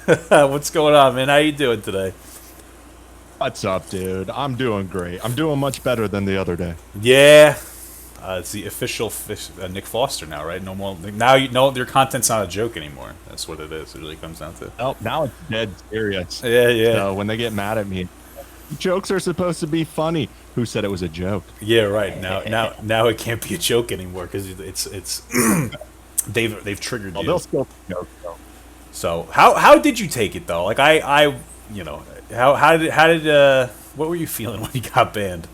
What's going on, man? How you doing today? What's up, dude? I'm doing great. I'm doing much better than the other day. Yeah, it's the official Nick Foster now, right? No more. Now you know your content's not a joke anymore. That's what it is. It really comes down to. Oh, now it's dead serious. Yeah, yeah, So when they get mad at me, jokes are supposed to be funny. Who said it was a joke? yeah. Right now it can't be a joke anymore because it's they've triggered Oh, you. they'll still be jokes, though. So how did you take it though? Like I you know how did what were you feeling when you got banned?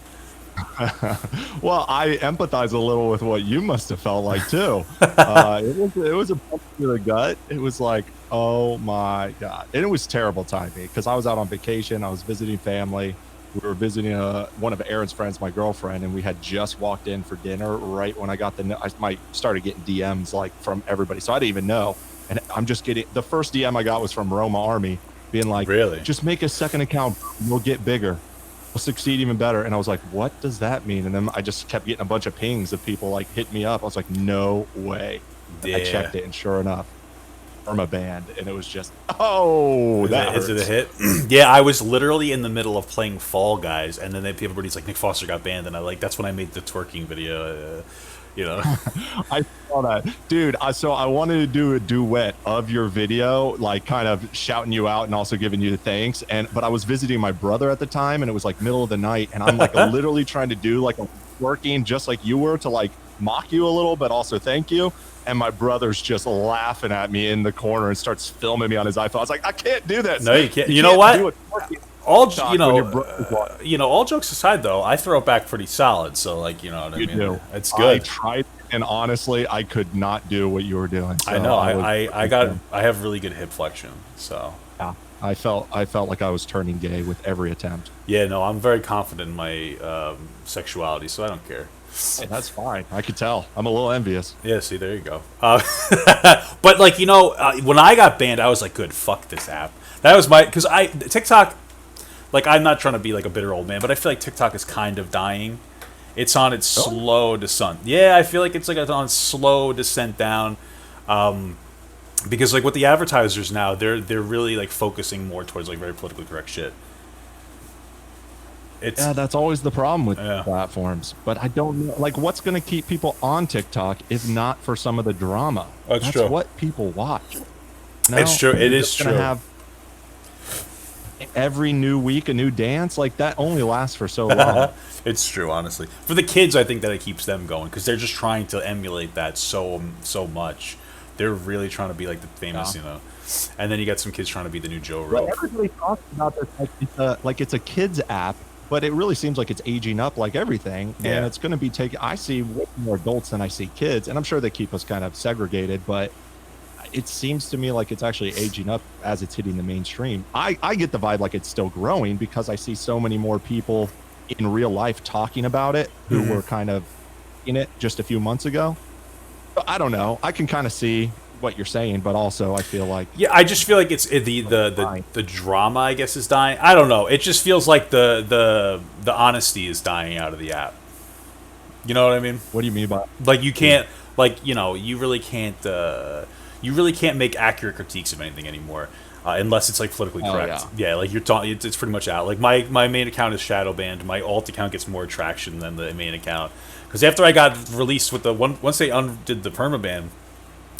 Well, I empathize a little with what you must have felt like too. It was a punch to the gut. It was like, oh my god, and it was terrible timing because I was out on vacation. I was visiting family. We were visiting one of Aaron's friends, my girlfriend, and we had just walked in for dinner right when I got started getting DMs like from everybody, so I didn't even know. And I'm just getting the first DM I got was from Roma Army, being like, Really? "Just make a second account, we'll get bigger." Will succeed even better. And I was like, what does that mean? And then I just kept getting a bunch of pings of people like hit me up. I was like, no way. And I Yeah. checked it, and sure enough, Irma banned, and it was just, oh, that Is it a hurts. hit? Yeah, I was literally in the middle of playing Fall Guys, and then everybody's like, Nick Foster got banned, and that's when I made the twerking video. You know, I saw that, dude. So I wanted to do a duet of your video, like kind of shouting you out and also giving you the thanks. But I was visiting my brother at the time, and it was like middle of the night, and I'm like literally trying to do like a working just like you were to like mock you a little, but also thank you. And my brother's just laughing at me in the corner and starts filming me on his iPhone. I was like, I can't do this. no, you can't. You You know can't do what? it twerking All talk when your brother's watching. all jokes aside, though, I throw it back pretty solid. So, like, you know what I You mean? do. It's I good. tried, and honestly, I could not do what you were doing. So I know. I was. I have really good hip flexion. So, Yeah. I felt like I was turning gay with every attempt. yeah, no, I'm very confident in my sexuality, so I don't care. Hey, that's fine. I could tell. I'm a little envious. Yeah, see, there you go. But like when I got banned, I was like, "Good, fuck this app." That was because I TikTok. Like, I'm not trying to be like a bitter old man, but I feel like TikTok is kind of dying. It's on its Oh, slow descent. Yeah, I feel like it's like on slow descent down. Because like with the advertisers now, they're really like focusing more towards like very politically correct shit. It's yeah, that's always the problem with yeah, platforms. But I don't know, like, what's going to keep people on TikTok if not for some of the drama? that's That's true. what people watch. It's No, true. It you're is just going true. to have every new week a new dance. Like, that only lasts for so long. It's true, honestly. For the kids, I think that it keeps them going because they're just trying to emulate that so much. They're really trying to be like the famous, Yeah. you know. And then you got some kids trying to be the new Joe Right. Rogan. Everybody talks about this like it's a kids app, but it really seems like it's aging up like everything, and Yeah. it's going to be taking. I see way more adults than I see kids, and I'm sure they keep us kind of segregated, but it seems to me like it's actually aging up as it's hitting the mainstream. I get the vibe like it's still growing because I see so many more people in real life talking about it who Mhm. were kind of in it just a few months ago. But I don't know. I can kind of see what you're saying, but also I feel like Yeah, I just feel like it's dying. the drama, I guess, is dying. I don't know. It just feels like the honesty is dying out of the app. You know what I mean? What do you mean by? Like you can't, like you really can't make accurate critiques of anything anymore. Unless it's like politically Oh correct, yeah. yeah. Like you're talking, it's pretty much out. Like my main account is shadow banned. My alt account gets more traction than the main account because after I got released with the one, once they undid the permaban,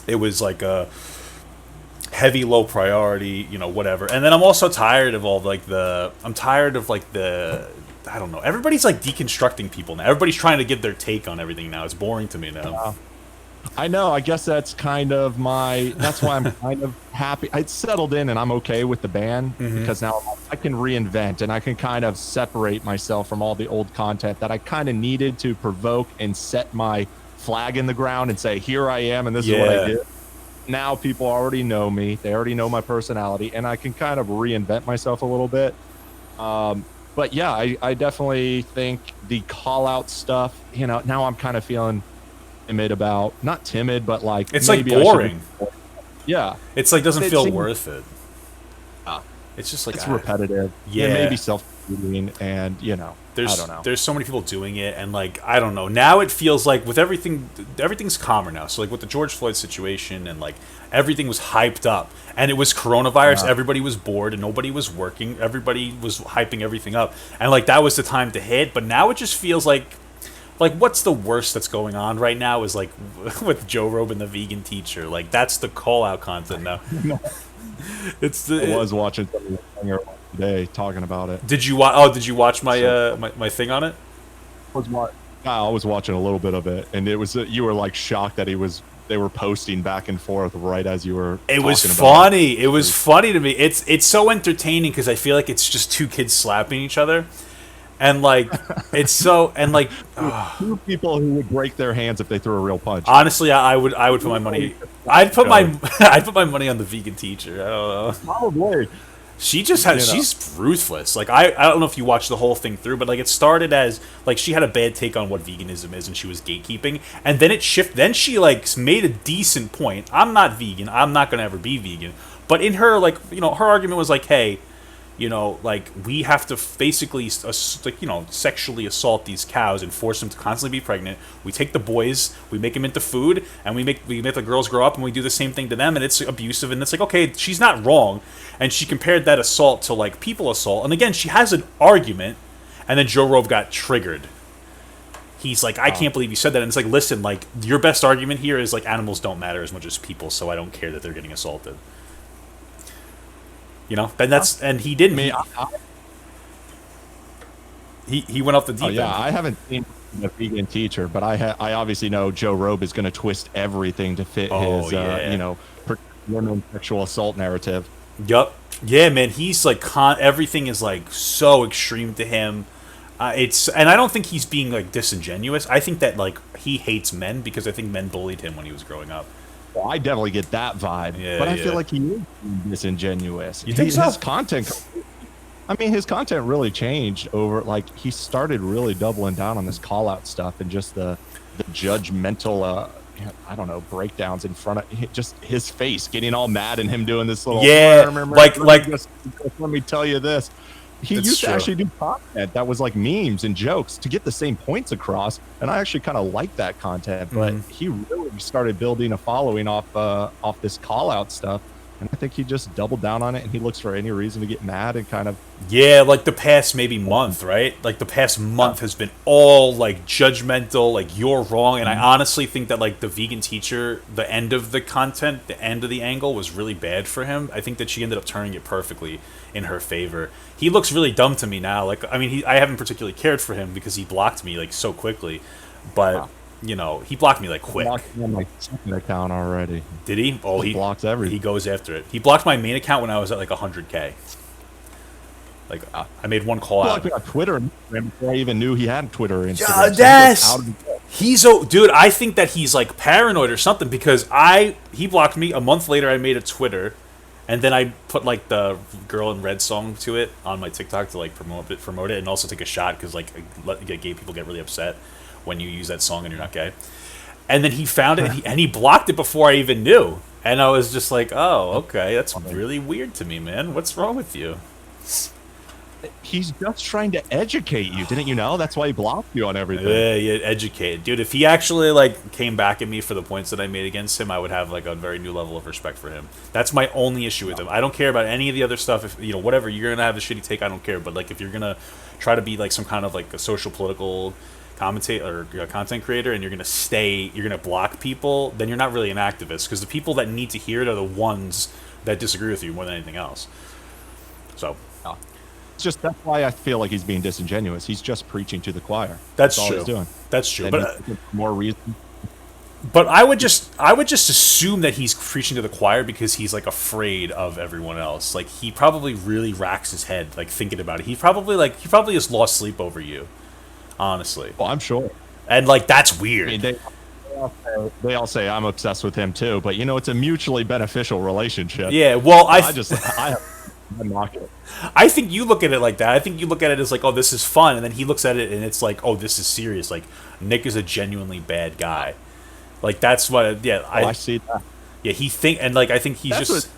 it was like a heavy low priority, you know, whatever. And then I'm also tired of all like I'm tired of like the I don't know. Everybody's like deconstructing people now. Everybody's trying to give their take on everything now. It's boring to me now. Yeah. I know. I guess that's kind of my. That's why I'm kind of happy. It's settled in, and I'm okay with the ban Hmm. because now I can reinvent and I can kind of separate myself from all the old content that I kind of needed to provoke and set my flag in the ground and say, "Here I am, and this is what I Yeah. did." Now people already know me. They already know my personality, and I can kind of reinvent myself a little bit. But yeah, I definitely think the call out stuff. Now I'm kind of feeling timid about not timid, but like It's like maybe I should. boring. Yeah, It's like doesn't it feel seems worth it. It's just like it's repetitive. It may yeah. be self-defeating, and I don't know. there's so many people doing it, and like I don't know. Now it feels like with everything's calmer now. So like with the George Floyd situation, and like everything was hyped up, and it was coronavirus. Yeah. Everybody was bored, and nobody was working. Everybody was hyping everything up, and like that was the time to hit. But now it just feels like what's the worst that's going on right now is like with Joe Rogan, the vegan teacher. Like that's the call out content now. It's the I was watching something today talking about it. Did you watch? Oh, did you watch my my thing on it? I was watching a little bit of it, and it was you were like shocked that they were posting back and forth right as you were. It was talking about funny. It was funny to me. It's so entertaining because I feel like it's just two kids slapping each other, and like it's so and like two people who would break their hands if they threw a real punch. honestly, I would put my money. I'd put my I'd put my money on the vegan teacher. I don't know. Probably. She just has. You know. She's ruthless. Like I don't know if you watched the whole thing through, but like it started as like she had a bad take on what veganism is, and she was gatekeeping, and then it shifted. Then she like made a decent point. I'm not vegan. I'm not gonna ever be vegan. But in her like her argument was like, hey, like we have to basically sexually assault these cows and force them to constantly be pregnant. We take the boys, we make them into food, and we make the girls grow up, and we do the same thing to them, and it's abusive. And it's like, okay, she's not wrong. And she compared that assault to like people assault. And again, she has an argument, and then Joe Rogan got triggered. He's like, I can't believe you said that. And it's like, listen, like your best argument here is like animals don't matter as much as people, so I don't care that they're getting assaulted. And he didn't. He went off the deep end. Yeah, I haven't seen the vegan teacher, but I obviously know Joe Rogan is going to twist everything to fit his women sexual assault narrative. Yup. Yeah, man. He's like everything is like so extreme to him. And I don't think he's being like disingenuous. I think that like he hates men because I think men bullied him when he was growing up. Well, I definitely get that vibe, but I feel like he is disingenuous. You think so? His content, his content really changed over. Like he started really doubling down on this call out stuff and just the judgmental, I don't know, breakdowns in front of just his face getting all mad and him doing this little let me tell you this. He used to actually do content that was like memes and jokes to get the same points across, and I actually kind of like that content. But he really started building a following off this call out stuff, and I think he just doubled down on it, and he looks for any reason to get mad and kind of like the past maybe month, right? Like the past month has been all like judgmental, like you're wrong, and I honestly think that like the vegan teacher, the end of the content, the end of the angle was really bad for him. I think that she ended up turning it perfectly in her favor. He looks really dumb to me now. Like, I haven't particularly cared for him because he blocked me like so quickly, but he blocked me like quick. Blocked me on my second account already. Did he? Oh, he blocks everything. He goes after it. He blocked my main account when I was at like 100K. Like I made one call out. Blocked me on Twitter before I even knew he had Twitter and Instagram. Dude, I think that he's like paranoid or something because he blocked me. A month later, I made a Twitter. And then I put like the Girl in Red song to it on my TikTok to like promote it, and also take a shot because like gay people get really upset when you use that song and you're not gay. And then he found it and he blocked it before I even knew. And I was just like, oh, okay, that's really weird to me, man. What's wrong with you? He's just trying to educate you, didn't you know? That's why he blocked you on everything. Yeah, educated, dude. If he actually like came back at me for the points that I made against him, I would have like a very new level of respect for him. That's my only issue with him. I don't care about any of the other stuff. If whatever you're gonna have a shitty take, I don't care. But like, if you're gonna try to be like some kind of like a social political commentator or content creator, and you're gonna block people, then you're not really an activist because the people that need to hear it are the ones that disagree with you more than anything else. So. That's why I feel like he's being disingenuous. He's just preaching to the choir. That's all true. He's doing. That's true. And but more reason. But I would just assume that he's preaching to the choir because he's like afraid of everyone else. Like he probably really racks his head like thinking about it. He probably just lost sleep over you. Honestly. Well, I'm sure. And like that's weird. I mean, they all say I'm obsessed with him too, but it's a mutually beneficial relationship. Yeah. Well, I mock it. I think you look at it like that. I think you look at it as like, oh, this is fun, and then he looks at it and it's like, oh, this is serious. Like Nick is a genuinely bad guy. Like that's what. Yeah, I see that. Yeah, I think he's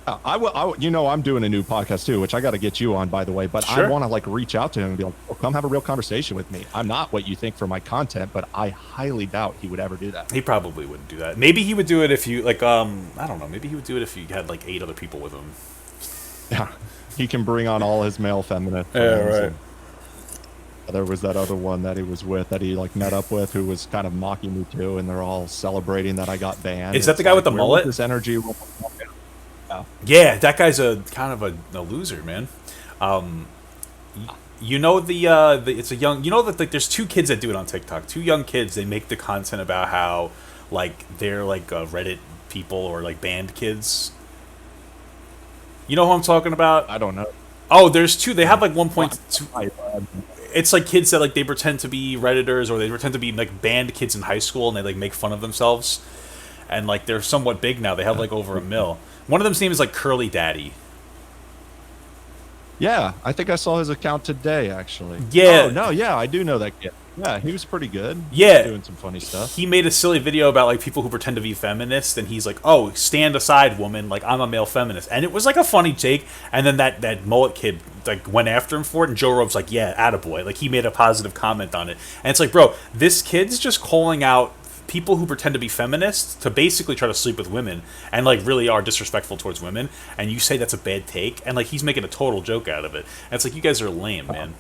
You know, I'm doing a new podcast too, which I got to get you on, by the way. But I Sure. want to like reach out to him and be like, oh, come have a real conversation with me. I'm not what you think for my content, but I highly doubt he would ever do that. He probably wouldn't do that. Maybe he would do it if you like. I don't know. Maybe he would do it if you had like 8 other people with him. Yeah, he can bring on all his male feminist Yeah, friends. right. And there was that other one that he was with that he like met up with who was kind of mocking me too, and they're all celebrating that I got banned. Is that It's the guy with like, the where was mullet? This energy. Yeah, that guy's a kind of a loser, man. You know the it's a young. You know that like there's 2 kids that do it on TikTok. 2 young kids. They make the content about how like they're like Reddit people or like banned kids. You know who I'm talking about? I don't know. Oh, there's 2. They have like 1.2. I, It's like kids that like they pretend to be Redditors or they pretend to be like banned kids in high school and they like make fun of themselves. And like they're somewhat big now. They have like over 1 mil. One of them's name is like Curly Daddy. Yeah, I think I saw his account today, actually. Yeah. Oh, no, yeah, I do know that kid. Yeah, he was pretty good. Yeah. Doing some funny stuff. He made a silly video about like people who pretend to be feminists, and he's like, "Oh, stand aside, woman! Like I'm a male feminist," and it was like a funny take. And then that mullet kid like went after him for it, and Joe Rogan's like, "Yeah, attaboy!" Like he made a positive comment on it, and it's like, bro, this kid's just calling out people who pretend to be feminists to basically try to sleep with women and like really are disrespectful towards women, and you say that's a bad take, and like he's making a total joke out of it. And it's like you guys are lame, man.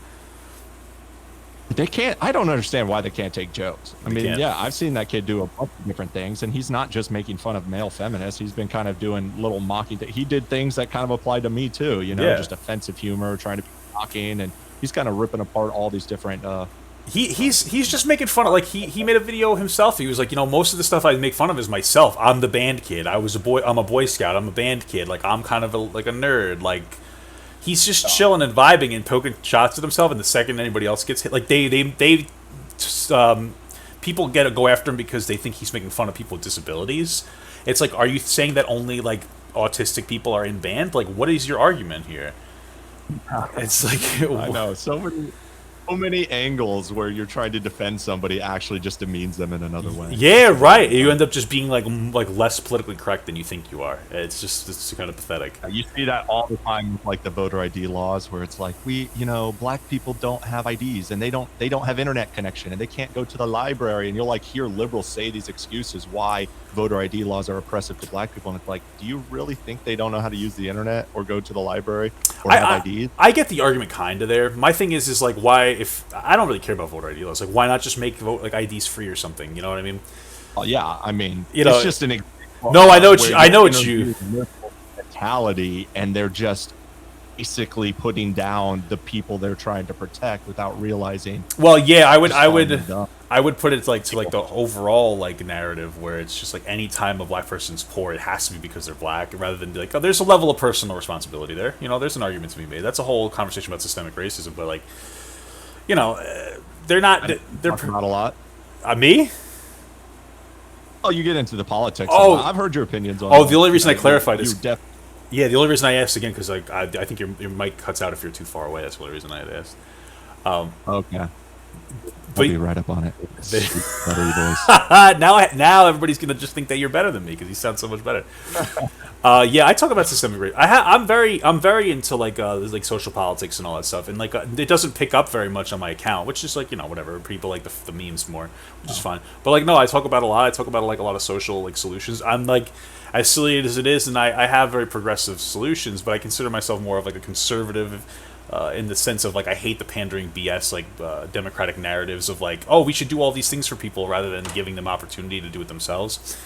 They can't. I don't understand why they can't take jokes. I mean, can't. yeah, I've seen that kid do a bunch of different things, and he's not just making fun of male feminists. He's been kind of doing little mocking. He did things that kind of applied to me too. You know, Yeah. just offensive humor, trying to be mocking, and he's kind of ripping apart all these different. He's just making fun of like he made a video himself. He was like, you know, most of the stuff I make fun of is myself. I'm the band kid. I'm a boy scout. I'm a band kid. Like I'm kind of like a nerd. Like he's just chilling and vibing and poking shots at himself. And the second anybody else gets hit, like people go after him because they think he's making fun of people with disabilities. It's like, are you saying that only like autistic people are in band? Like, what is your argument here? It's like I know so many angles where you're trying to defend somebody actually just demeans them in another way. Yeah, right. You end up just being like less politically correct than you think you are. It's kind of pathetic. You see that all the time with like the voter ID laws where it's like black people don't have IDs and they don't have internet connection and they can't go to the library, and you'll like hear liberals say these excuses why voter ID laws are oppressive to black people, and it's like, do you really think they don't know how to use the internet or go to the library or have IDs? I get the argument kind of there. My thing is like, why, if I don't really care about voter ID laws, like why not just make like IDs free or something? You know what I mean? Yeah, I mean, You know, it's just an example. No, I know what where you. I know what they're you. using this mentality, and they're just basically putting down the people they're trying to protect without realizing. Well, yeah, I would put it to like the overall like narrative where it's just like any time a black person's poor, it has to be because they're black, rather than be like, oh, there's a level of personal responsibility there. You know, there's an argument to be made. That's a whole conversation about systemic racism, but like, you know, they're not. They're Not a lot. Me. Oh, you get into the politics. Oh. I've heard your opinions on. Oh, the only reason I clarified is. You Yeah, the only reason I asked again because like I think your mic cuts out if you're too far away. That's the only reason I had asked. Okay. But- I'll be right up on it. Buttery voice. now everybody's gonna just think that you're better than me because you sound so much better. Yeah, I talk about systemic racism. I'm very into like social politics and all that stuff, and like it doesn't pick up very much on my account, which is like, you know, whatever. People like the memes more, which is fine. But like no, I talk about a lot. I talk about like a lot of social like solutions. I'm like, as silly as it is, and I have very progressive solutions, but I consider myself more of like a conservative. In the sense of like I hate the pandering BS like democratic narratives of like, oh, we should do all these things for people rather than giving them opportunity to do it themselves.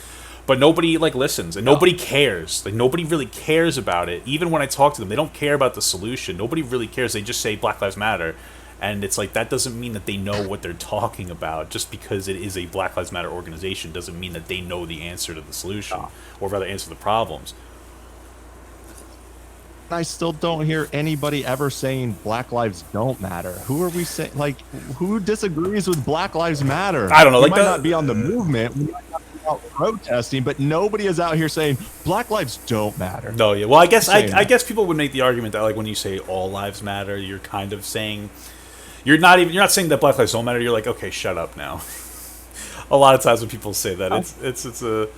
But nobody like listens and nobody cares. Like nobody really cares about it. Even when I talk to them, they don't care about the solution. Nobody really cares. They just say Black Lives Matter. And it's like that doesn't mean that they know what they're talking about. Just because it is a Black Lives Matter organization doesn't mean that they know the answer to the solution or rather answer the problems. I still don't hear anybody ever saying Black Lives don't matter. Who are we saying? Like, who disagrees with Black Lives Matter? I don't know. We Like might not be on the movement. We might not be out protesting, but nobody is out here saying Black lives don't matter. No, yeah. Well, I guess Same. I guess people would make the argument that like when you say all lives matter, you're kind of saying you're not saying that Black lives don't matter. You're like, okay, shut up now. A lot of times when people say that, it's a,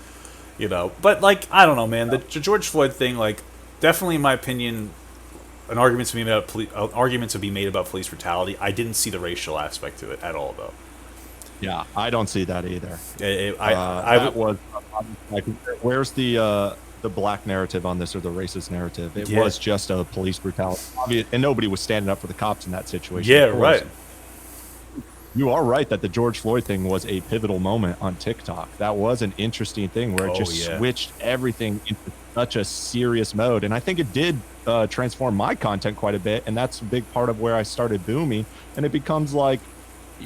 you know. But like I don't know, man. The George Floyd thing, like. definitely, in my opinion, argument to be made about police brutality. I didn't see the racial aspect to it at all, though. Yeah, I don't see that either. That was like, where's the black narrative on this, or the racist narrative? It was just a police brutality, and nobody was standing up for the cops in that situation. Yeah, right. You are right that the George Floyd thing was a pivotal moment on TikTok. That was an interesting thing where it just switched everything into such a serious mode, and I think it did transform my content quite a bit, and that's a big part of where I started booming. And it becomes like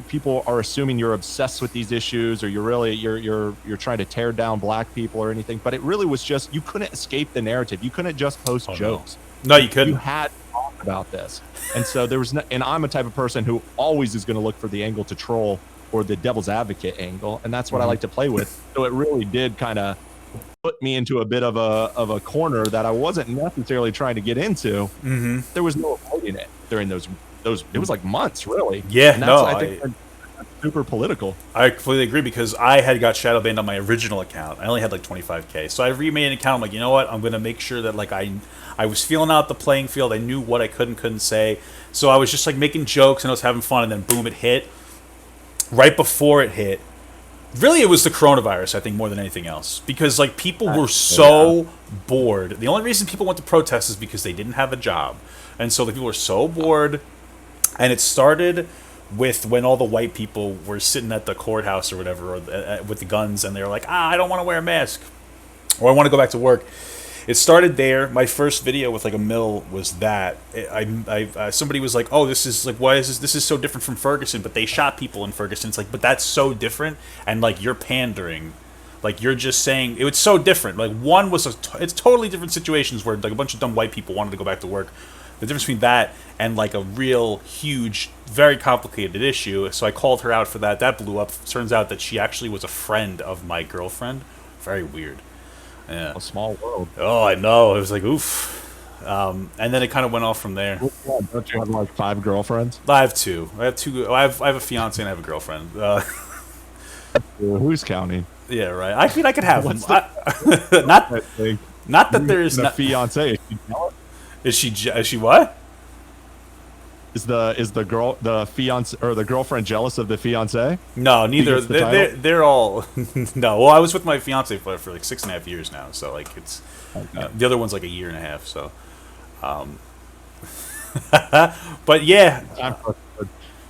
people are assuming you're obsessed with these issues, or you're trying to tear down black people or anything, but it really was just, you couldn't escape the narrative. You couldn't just post jokes. No, you couldn't. You had to talk about this. And so there was no, and I'm a type of person who always is going to look for the angle to troll, or the devil's advocate angle, and that's what I like to play with. So it really did kind of put me into a bit of a corner that I wasn't necessarily trying to get into. There was no avoiding it during those it was like months, really. Yeah, and that's, I think that's super political. I completely agree, because I had got shadow banned on my original account. I only had like 25K, so I remade an account. I'm like, you know what? I'm gonna make sure that like I was feeling out the playing field. I knew what I couldn't say, so I was just like making jokes and I was having fun. And then boom, it hit. Right before it hit, really, it was the coronavirus, I think, more than anything else, because like people were so bored. The only reason people went to protest is because they didn't have a job, and so the people were so bored. And it started with when all the white people were sitting at the courthouse or whatever, or with the guns, and they were like, I don't want to wear a mask, or I want to go back to work. It started there. My first video with like a mill was that. Somebody was like, oh, this is like, why is this is so different from Ferguson? But they shot people in Ferguson. It's like, but that's so different, and like you're pandering. Like, you're just saying it's so different. Like, one was it's totally different situations where like a bunch of dumb white people wanted to go back to work. The difference between that and like a real huge, very complicated issue. So I called her out for that. That blew up. Turns out that she actually was a friend of my girlfriend. Very weird. Yeah. A small world. Oh, I know. It was like, oof. And then it kind of went off from there. Don't you have like 5 girlfriends? I have 2. I have 2. I have a fiance and I have a girlfriend. Who's counting? Yeah, right. I mean, I could have them. Not that there's a fiance. Is she what? Is the girl, the fiance, or the girlfriend jealous of the fiance? No, neither. They're all no. Well, I was with my fiance for like 6.5 years now, so like it's the other one's like a year and a half. So, but yeah,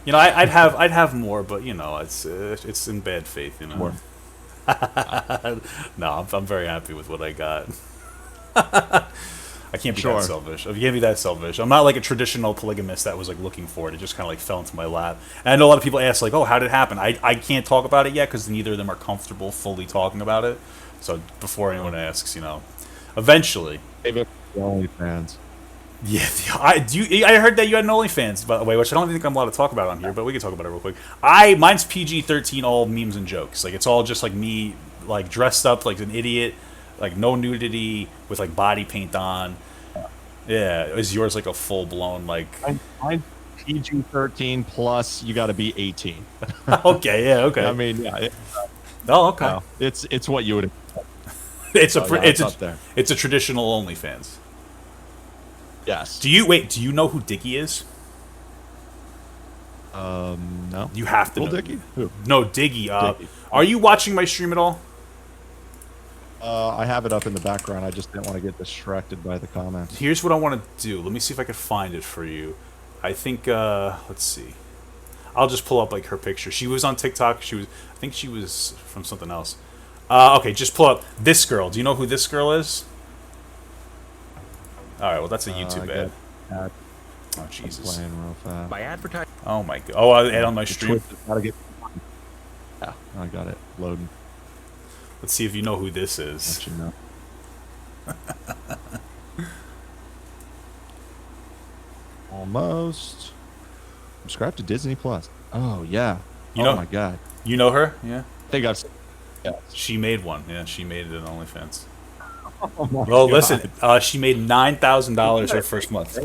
you know, I'd have more, but you know, it's in bad faith, you know. No, I'm very happy with what I got. I can't be that selfish. If you can't be that selfish. I'm not like a traditional polygamist that was like looking for it. It just kind of like fell into my lap. And I know a lot of people ask like, oh, how did it happen? I can't talk about it yet because neither of them are comfortable fully talking about it. So before anyone asks, you know, eventually. OnlyFans. Yeah, I heard that you had an OnlyFans, by the way, which I don't think I'm allowed to talk about on here, but we can talk about it real quick. Mine's PG-13, all memes and jokes. Like, it's all just like me, like dressed up like an idiot, like no nudity with like body paint on. Yeah, is yours like a full blown like? Mine's PG-13 plus. You got to be 18. Okay, yeah, okay. I mean, yeah. Okay. No, it's what you would. It's a traditional OnlyFans. Yes. Do you know who Dicky is? No. You have to know. Dicky? Who? No, Diggy. Are you watching my stream at all? I have it up in the background. I just didn't want to get distracted by the comments. Here's what I want to do. Let me see if I can find it for you. I think, let's see. I'll just pull up, like, her picture. She was on TikTok. I think she was from something else. Okay, just pull up this girl. Do you know who this girl is? Alright, well, that's a YouTube ad. Oh, Jesus. Playing real fast. By advertising. Oh, my God. Oh, I ad on my stream. Yeah, I got it. Loading. Let's see if you know who this is. Let you know. Almost. Subscribe to Disney Plus. Oh yeah. Oh my God. You know her? Yeah. I think I've seen. Yeah. She made one. Yeah, she made it an OnlyFans. Oh my well, God. listen. She made $9,000 her first month.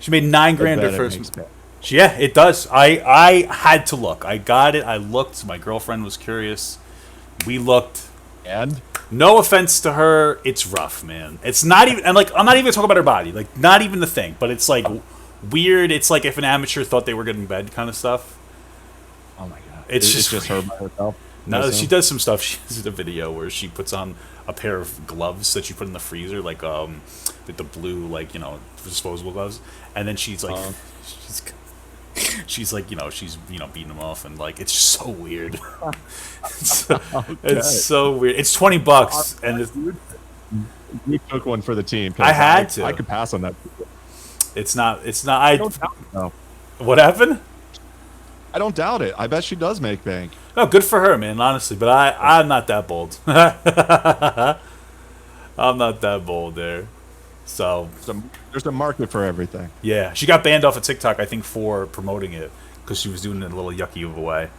She made $9,000 her first month. Yeah, it does. I had to look. I got it. I looked. My girlfriend was curious. We looked. And No offense to her, it's rough, man. It's not even, and like I'm not even talking about her body, like not even the thing, but it's like weird. It's like if an amateur thought they were good in bed, kind of stuff. Oh my god. It's It's just just her by herself. No, she does some stuff. She has a video where she puts on a pair of gloves that she put in the freezer, like with the blue, like disposable gloves, and then she's like, she's she's like, she's beating them off, and like it's just so weird. It's so weird. It's $20, and You took one for the team. 'Cause I had to. I could pass on that. it's not. I I don't doubt it, though. what happened? I don't doubt it. I bet she does make bank. No, good for her, man. Honestly, but I'm not that bold. I'm not that bold there. So There's a market for everything. yeah, she got banned off of TikTok, I think, for promoting it because she was doing it in a little yucky of a way.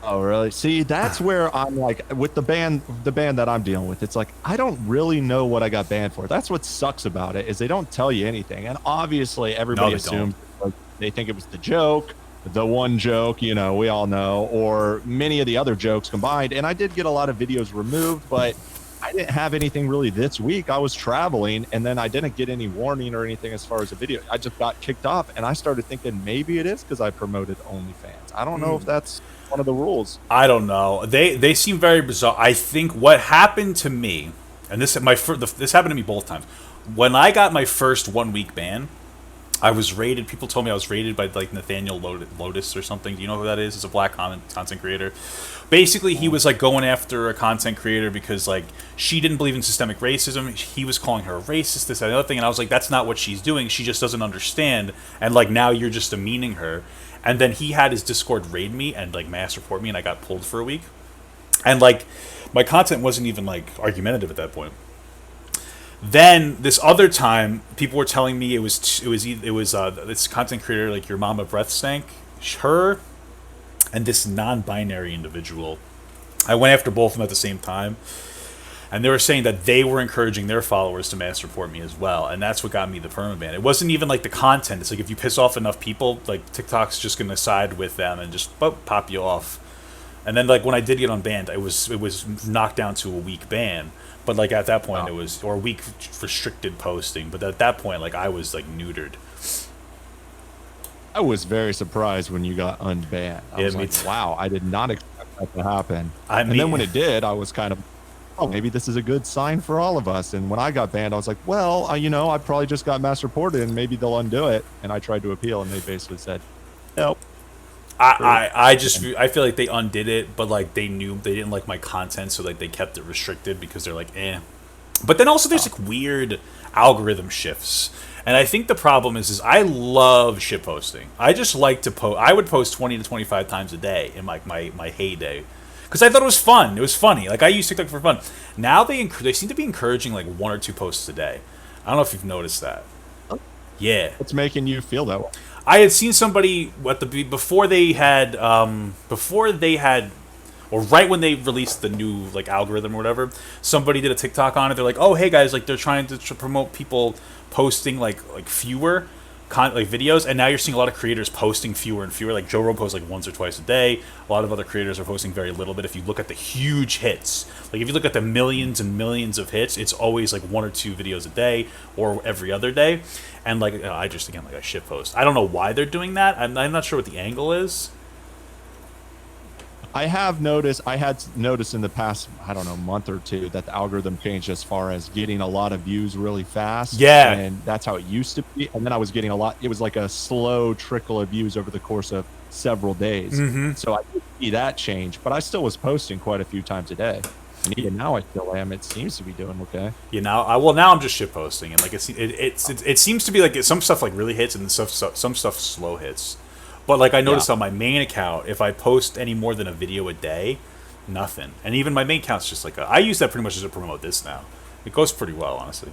Oh, really? See, that's where I'm like with the band that I'm dealing with. It's like I don't really know what I got banned for. That's what sucks about it is they don't tell you anything, and obviously everybody they assumes like, they think it was the joke, the one joke, we all know, or many of the other jokes combined. And I did get a lot of videos removed, but I didn't have anything really this week. I was traveling, and then I didn't get any warning or anything as far as a video. I just got kicked off, and I started thinking maybe it is because I promoted OnlyFans. I don't know if that's one of the rules. I don't know. They seem very bizarre. I think what happened to me, and this happened to me both times. When I got my first 1 week ban, I was raided. People told me I was raided by like Nathaniel Lotus or something. Do you know who that is? It's a black content creator. Basically, he was like going after a content creator because like she didn't believe in systemic racism. He was calling her a racist, this, that, and the other thing. And I was like, that's not what she's doing. She just doesn't understand. And like now you're just demeaning her. And then he had his Discord raid me and like mass report me, and I got pulled for a week. And like my content wasn't even like argumentative at that point. Then this other time, people were telling me it was this content creator like your mama breath stank, her, and this non-binary individual. I went after both of them at the same time, and they were saying that they were encouraging their followers to mass report me as well, and that's what got me the permaban. It wasn't even like the content. It's like if you piss off enough people, like TikTok's just gonna side with them and just pop you off. And then like when I did get unbanned, it was knocked down to a week ban. But like at that point, it was or a week restricted posting. But at that point, like I was like neutered. I was very surprised when you got unbanned. I was me like, too. wow, I did not expect that to happen. I And mean- then when it did, I was kind of, oh, maybe this is a good sign for all of us. And when I got banned, I was like, well, I probably just got mass reported, and maybe they'll undo it. And I tried to appeal, and they basically said, nope. I feel like they undid it, but like they knew they didn't like my content, so like they kept it restricted because they're like, eh. But then also there's like weird algorithm shifts, and I think the problem is I love shit posting. I just like to post. I would post 20 to 25 times a day in like my heyday, because I thought it was fun. It was funny. Like I used TikTok for fun. Now they seem to be encouraging like 1 or 2 posts a day. I don't know if you've noticed that. Yeah. What's making you feel that way? I had seen somebody before they had, or right when they released the new like algorithm or whatever. Somebody did a TikTok on it. They're like, "Oh, hey guys, like they're trying to promote people posting like fewer videos, and now you're seeing a lot of creators posting fewer and fewer. Like Joe Rogan posts like once or twice a day. A lot of other creators are posting very little bit. If you look at the huge hits, like if you look at the millions and millions of hits, it's always like 1 or 2 videos a day or every other day. And like I shit post. I don't know why they're doing that. I'm not sure what the angle is. I had noticed in the past, I don't know, month or two that the algorithm changed as far as getting a lot of views really fast. Yeah. And that's how it used to be. And then I was getting it was like a slow trickle of views over the course of several days. Mm-hmm. So I did see that change, but I still was posting quite a few times a day. And even now I still am. It seems to be doing okay. Now I'm just shit posting, and like it seems to be like some stuff like really hits and some stuff slow hits. But like I noticed on my main account, if I post any more than a video a day, nothing. And even my main account's just like I use that pretty much just to promote this now. It goes pretty well, honestly.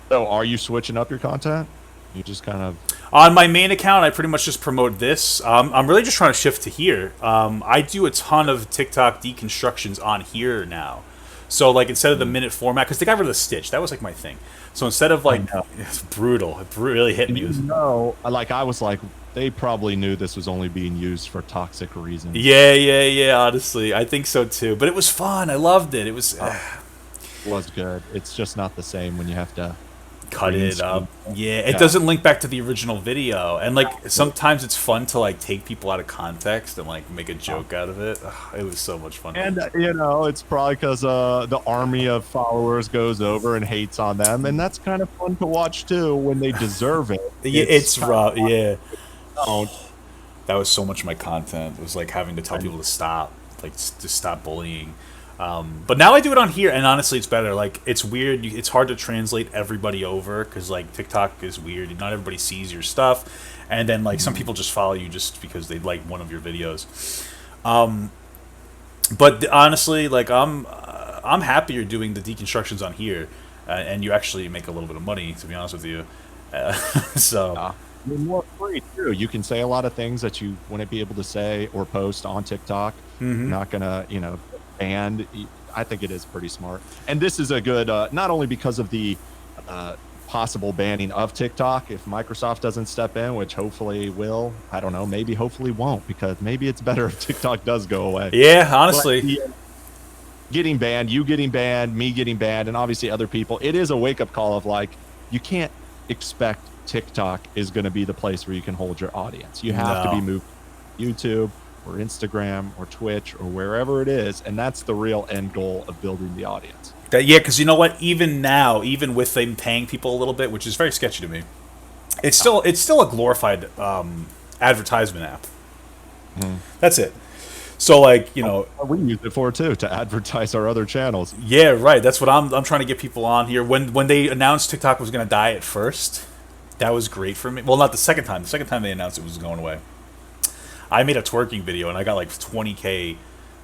So are you switching up your content? You just kind of on my main account, I pretty much just promote this. I'm really just trying to shift to here. I do a ton of TikTok deconstructions on here now. So like instead of the minute format, because they got rid of the stitch, that was like my thing. So instead of like, it's brutal. It really hit me. Like I was like, they probably knew this was only being used for toxic reasons. Yeah. Honestly, I think so too. But it was fun. I loved it. It was. was good. It's just not the same when you have to Cut green it up. screen. Yeah, it Yeah. doesn't link back to the original video, and like sometimes it's fun to like take people out of context and like make a joke out of it. Ugh, it was so much fun. And it's probably because the army of followers goes over and hates on them, and that's kind of fun to watch too when they deserve it. Yeah, it's kind of rough. Yeah, don't. that was so much of my content. It was like having to tell people to stop, like to stop bullying. But now I do it on here, and honestly, it's better. Like it's weird. It's hard to translate everybody over because like TikTok is weird. Not everybody sees your stuff, and then like some people just follow you just because they like one of your videos. But honestly, like I'm happier doing the deconstructions on here, and you actually make a little bit of money. To be honest with you, so. You're more free too. You can say a lot of things that you wouldn't be able to say or post on TikTok. You're not gonna, banned. I think it is pretty smart. And this is a good, not only because of the possible banning of TikTok, if Microsoft doesn't step in, which hopefully will. I don't know. Maybe, hopefully won't, because maybe it's better if TikTok does go away. Yeah, honestly. But getting banned, you getting banned, me getting banned, and obviously other people. It is a wake up call of like, you can't expect TikTok is going to be the place where you can hold your audience. You have to be moved to YouTube or Instagram or Twitch or wherever it is, and that's the real end goal of building the audience. Yeah, because you know what? Even now, even with them paying people a little bit, which is very sketchy to me, it's still a glorified advertisement app. That's it. So like we use it for too, to advertise our other channels. Yeah, right. That's what I'm trying to get people on here. When they announced TikTok was going to die at first, that was great for me. Well, not the second time. The second time they announced it was going away. I made a twerking video and I got like 20K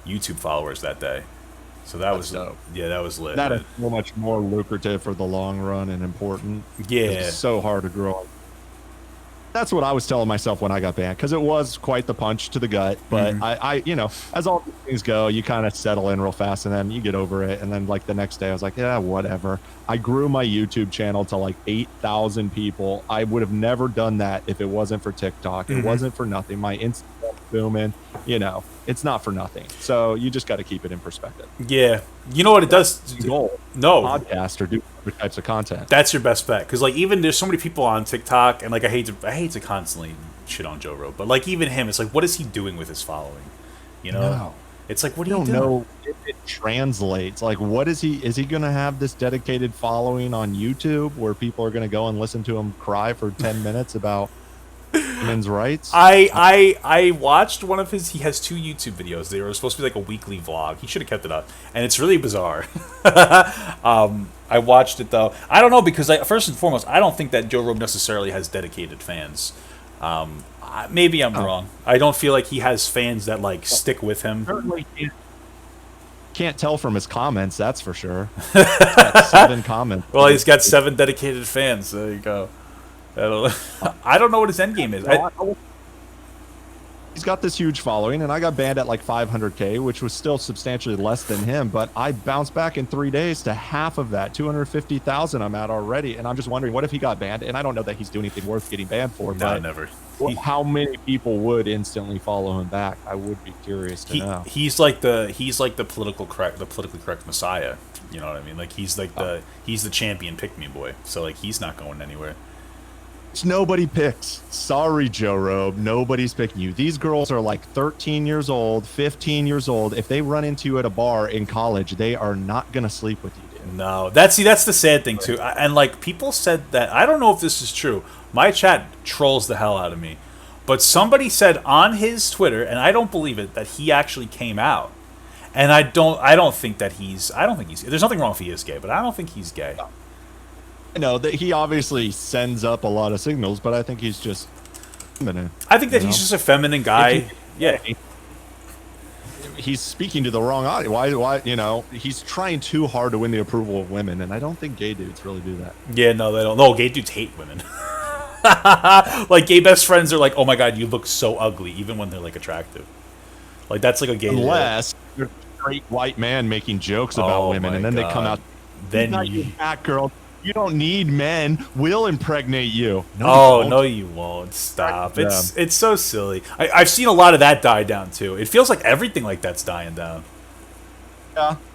YouTube followers that day. So that was dope. Yeah, that was lit. That is so much more lucrative for the long run and important. Yeah, it's so hard to grow. That's what I was telling myself when I got banned, because it was quite the punch to the gut. But I as all these things go, you kind of settle in real fast, and then you get over it. And then like the next day, I was like, yeah, whatever. I grew my YouTube channel to like 8,000 people. I would have never done that if it wasn't for TikTok. It wasn't for nothing. My Instagram booming. It's not for nothing. So you just got to keep it in perspective. Yeah, you know what it does? Goal. No podcast or do other types of content. That's your best bet, because like even there's so many people on TikTok, and like I hate to constantly shit on Joe Rogan, but like even him, it's like, what is he doing with his following? No. It's like, what I do you don't do? know if it translates. Like, what is he going to have this dedicated following on YouTube where people are going to go and listen to him cry for 10 minutes about women's rights? I watched one of his. He has 2 YouTube videos. They were supposed to be like a weekly vlog. He should have kept it up, and it's really bizarre. I watched it though. I don't know, because first and foremost, I don't think that Joe Rogan necessarily has dedicated fans. Maybe I'm wrong. I don't feel like he has fans that like stick with him. Certainly can't tell from his comments, that's for sure. He's got 7 comments. Well, he's got 7 dedicated fans. There you go. I don't know what his end game is. He's got this huge following, and I got banned at like 500K, which was still substantially less than him, but I bounced back in 3 days to half of that, 250,000 I'm at already, and I'm just wondering, what if he got banned? And I don't know that he's doing anything worth getting banned for, but never. How many people would instantly follow him back? I would be curious to know. He's like the politically correct messiah. You know what I mean? Like he's like he's the champion pick me boy. So like he's not going anywhere. Nobody picks. Sorry, Joe Rogan. Nobody's picking you. These girls are like 13 years old, 15 years old. If they run into you at a bar in college, they are not going to sleep with you, dude. No, that's the sad thing too. And like people said that, I don't know if this is true. My chat trolls the hell out of me. But somebody said on his Twitter, and I don't believe it, that he actually came out. And I don't think he's there's nothing wrong if he is gay, but I don't think he's gay. No. That he obviously sends up a lot of signals, but I think he's just feminine. I think that he's just a feminine guy. Yeah. He's speaking to the wrong audience. Why, he's trying too hard to win the approval of women, and I don't think gay dudes really do that. Yeah, no, they don't. No, gay dudes hate women. Like, gay best friends are like, oh my god, you look so ugly, even when they're, like, attractive. Like, that's like a gay Unless you're a straight white man making jokes about women, and then they come out, then you fat girl. You don't need men. We'll impregnate you. No, you won't. Stop. It's so silly. I've seen a lot of that die down too. It feels like everything like that's dying down.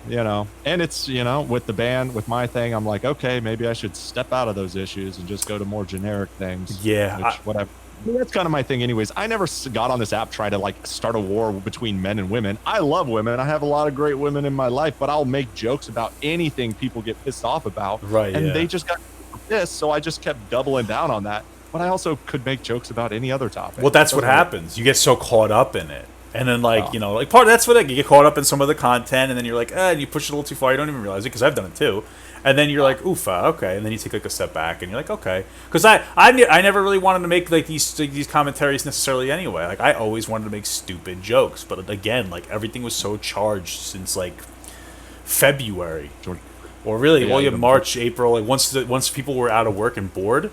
Yeah, and it's, with the band, with my thing, I'm like, okay, maybe I should step out of those issues and just go to more generic things, Yeah, which, whatever. I mean, that's kind of my thing anyways. I never got on this app trying to like start a war between men and women. I love women. I have a lot of great women in my life, but I'll make jokes about anything people get pissed off about. Right, And yeah. they just got pissed, so I just kept doubling down on that. But I also could make jokes about any other topic. Well, that's what happens. You get so caught up in it. And then, like, like part of that's what you get caught up in some of the content, and then you're like, and you push it a little too far. You don't even realize it, because I've done it too. And then you're like, oofa, okay. And then you take like a step back, and you're like, okay, because I never really wanted to make like these commentaries necessarily anyway. Like, I always wanted to make stupid jokes, but again, like everything was so charged since like February, or really, well, you have March, April. Like once people were out of work and bored.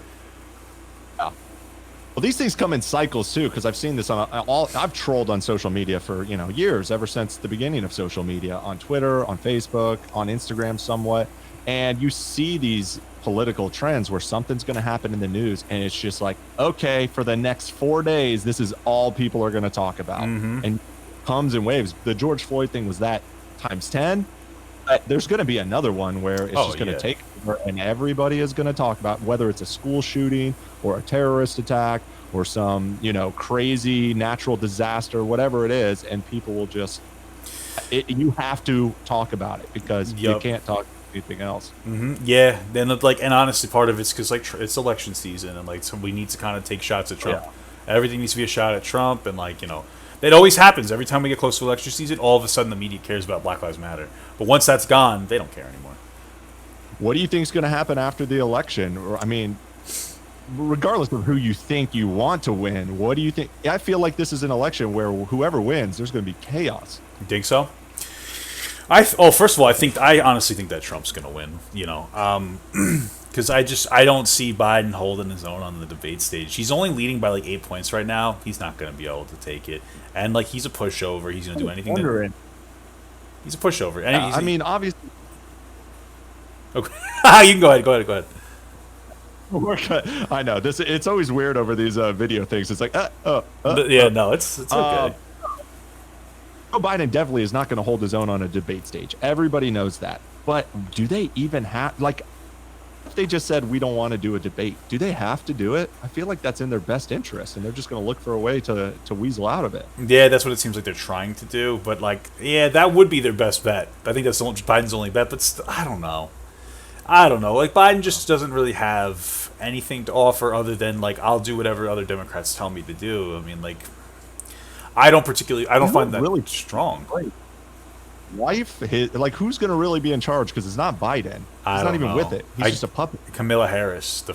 Well, these things come in cycles too, because I've seen this on I've trolled on social media for years, ever since the beginning of social media, on Twitter, on Facebook, on Instagram, somewhat, and you see these political trends where something's going to happen in the news, and it's just like, okay, for the next 4 days, this is all people are going to talk about, and it comes in waves. The George Floyd thing was that times 10. There's going to be another one where it's just going to take over, and everybody is going to talk about whether it's a school shooting or a terrorist attack or some, crazy natural disaster, whatever it is, and people will just, you have to talk about it, because you can't talk anything else. Yeah, then and honestly, part of it's because like it's election season, and like so we need to kind of take shots at Trump. Everything needs to be a shot at Trump, and it always happens. Every time we get close to election season, all of a sudden the media cares about Black Lives Matter. But once that's gone, they don't care anymore. What do you think is going to happen after the election? Or, I mean, regardless of who you think you want to win, what do you think? I feel like this is an election where whoever wins, there's going to be chaos. You think so? First of all, I honestly think that Trump's going to win. Because I don't see Biden holding his own on the debate stage. He's only leading by like 8 points right now. He's not going to be able to take it, and like he's a pushover. He's going to do anything. He's a pushover. And I mean, obviously. Okay, you can go ahead. I know this. It's always weird over these video things. It's like, no, it's okay. Joe Biden definitely is not going to hold his own on a debate stage. Everybody knows that. But do they even have, like, if they just said we don't want to do a debate, do they have to do it? I feel like that's in their best interest, and they're just going to look for a way to weasel out of it. Yeah, that's what it seems like they're trying to do. But like, yeah, that would be their best bet. I think that's Biden's only bet. But I don't know. Like, Biden just doesn't really have anything to offer other than like, I'll do whatever other Democrats tell me to do. I mean, like, I don't find that really strong. Like, who's going to really be in charge? Because it's not Biden. He's not even with it. He's just a puppet. Kamala Harris. I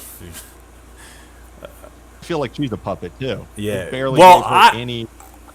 feel like she's a puppet too. Yeah. Barely gave her any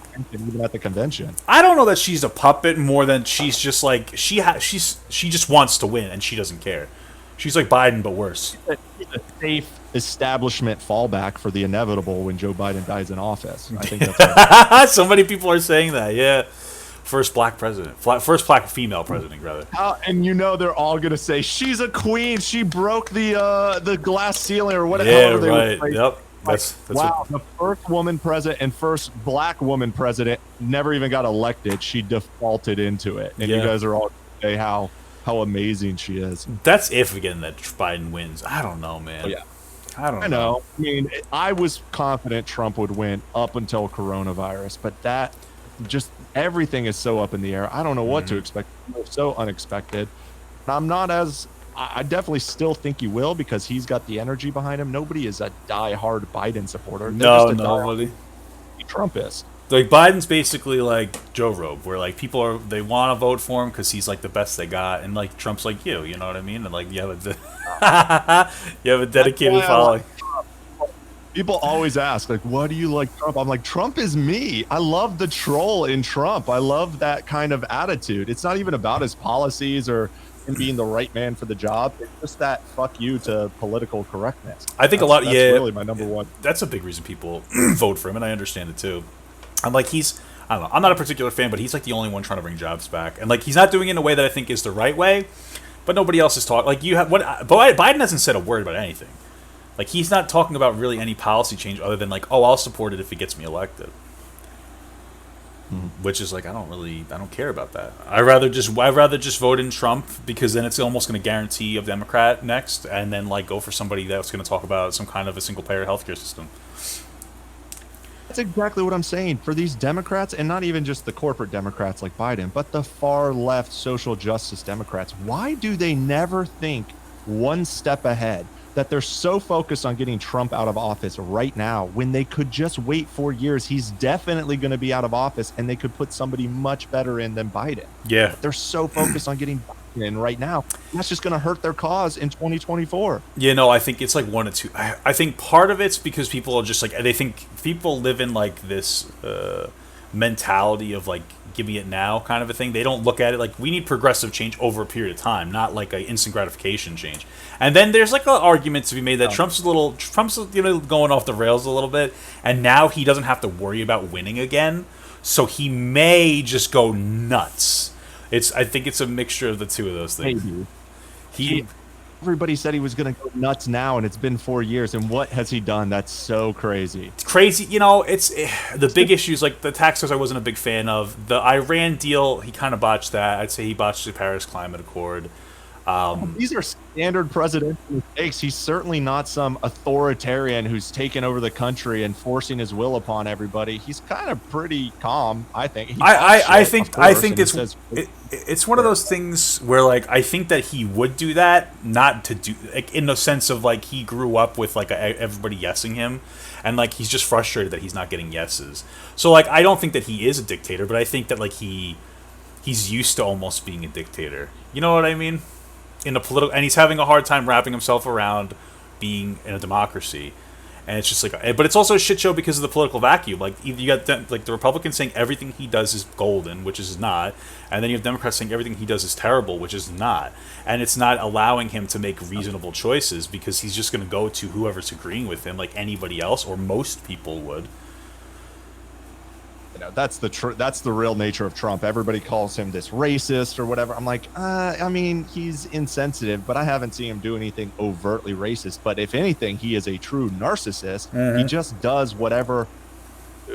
attention even at the convention. I don't know that she's a puppet more than she's just like she just wants to win, and she doesn't care. She's like Biden but worse. She's a safe establishment fallback for the inevitable when Joe Biden dies in office. I think that's so many people are saying that. Yeah. First black president. First black female president, rather. And they're all going to say, she's a queen. She broke the glass ceiling or whatever. Yeah, right. Yep. That's wow, the first woman president and first black woman president never even got elected. She defaulted into it. And you guys are all say how amazing she is. That's if, again, that Biden wins. I don't know, man. Oh, yeah. I know. I mean, I was confident Trump would win up until coronavirus, but that just everything is so up in the air. I don't know what to expect. It's so unexpected. I definitely still think he will, because he's got the energy behind him. Nobody is a die-hard Biden supporter. Nobody. Trump is. Like, Biden's basically like Joe Rogan, where like people they want to vote for him because he's like the best they got, and like Trump's like you know what I mean? And like you have a dedicated following. People always ask, like, what do you like Trump? I'm like, Trump is me. I love the troll in Trump. I love that kind of attitude. It's not even about his policies or him being the right man for the job. It's just that fuck you to political correctness. I think that's really my number one. That's a big reason people vote for him, and I understand it too. I'm like, I don't know. I'm not a particular fan, but he's like the only one trying to bring jobs back, and like he's not doing it in a way that I think is the right way. But nobody else is talking. Like Biden hasn't said a word about anything. Like, he's not talking about really any policy change other than like, oh, I'll support it if it gets me elected. which is like I don't care about that. I'd rather just vote in Trump because then it's almost going to guarantee a Democrat next, and then like go for somebody that's going to talk about some kind of a single payer healthcare system. That's exactly what I'm saying. For these Democrats, and not even just the corporate Democrats like Biden, but the far left social justice Democrats, why do they never think one step ahead? That they're so focused on getting Trump out of office right now when they could just wait 4 years. He's definitely going to be out of office and they could put somebody much better in than Biden. Yeah. They're so focused on getting Biden in right now. That's just going to hurt their cause in 2024. Yeah, no, I think it's like one or two. I think part of it's because people are just like they think people live in like this mentality of like give me it now kind of a thing. They don't look at it like we need progressive change over a period of time, not like a instant gratification change. And then there's like an argument to be made that Trump's going off the rails a little bit, and now he doesn't have to worry about winning again, so he may just go nuts. I think it's a mixture of the two of those things. Maybe. Everybody said he was going to go nuts now, and it's been 4 years. And what has he done? That's so crazy. It's crazy. The big issues, like the taxes I wasn't a big fan of. The Iran deal, he kind of botched that. I'd say he botched the Paris Climate Accord. These are standard presidential mistakes. He's certainly not some authoritarian who's taken over the country and forcing his will upon everybody. He's kind of pretty calm, I think. I think it's one of those things where like I think that he would do that, not to do like in the sense of like he grew up with like everybody yesing him, and like he's just frustrated that he's not getting yeses. So like I don't think that he is a dictator, but I think that like he's used to almost being a dictator. You know what I mean? In a political, and he's having a hard time wrapping himself around being in a democracy, and it's just like, but it's also a shit show because of the political vacuum. Like you got like the Republicans saying everything he does is golden, which is not, and then you have Democrats saying everything he does is terrible, which is not, and it's not allowing him to make reasonable choices because he's just going to go to whoever's agreeing with him, like anybody else or most people would. That's the real nature of Trump. Everybody calls him this racist or whatever. I'm like, I mean, he's insensitive, but I haven't seen him do anything overtly racist. But if anything, he is a true narcissist. Mm-hmm. He just does whatever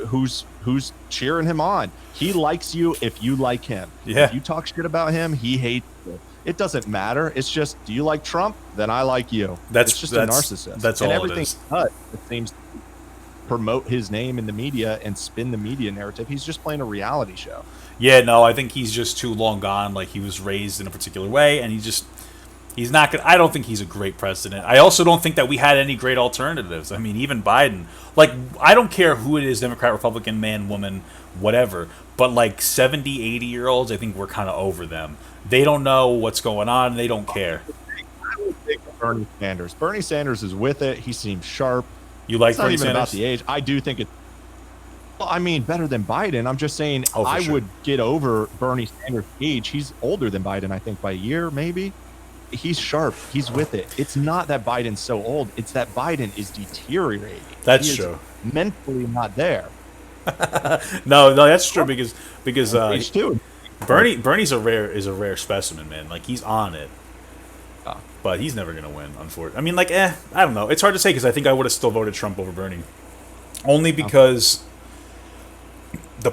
who's cheering him on. He likes you if you like him. Yeah. If you talk shit about him, he hates you. It doesn't matter. It's just, do you like Trump? Then I like you. It's just a narcissist. That's all everything it is. It seems to promote his name in the media and spin the media narrative. He's just playing a reality show. Yeah, no, I think he's just too long gone. Like he was raised in a particular way, and he's not good. I don't think he's a great president. I also don't think that we had any great alternatives. I mean, even Biden. Like, I don't care who it is, Democrat, Republican, man, woman, whatever. But like 70, 80-year-olds, I think we're kind of over them. They don't know what's going on. They don't care. I would think Bernie Sanders. Bernie Sanders is with it. He seems sharp. You like it's not Bernie even Sanders? About the age. I do think it's. Well, I mean, better than Biden. I'm just saying I would get over Bernie Sanders' age. He's older than Biden, I think, by a year, maybe. He's sharp. He's with it. It's not that Biden's so old. It's that Biden is deteriorating. That's true. Mentally not there. no, that's true because Bernie Bernie's a rare specimen, man. Like he's on it. But he's never going to win, unfortunately. I mean, like, I don't know. It's hard to say because I think I would have still voted Trump over Bernie. Only because the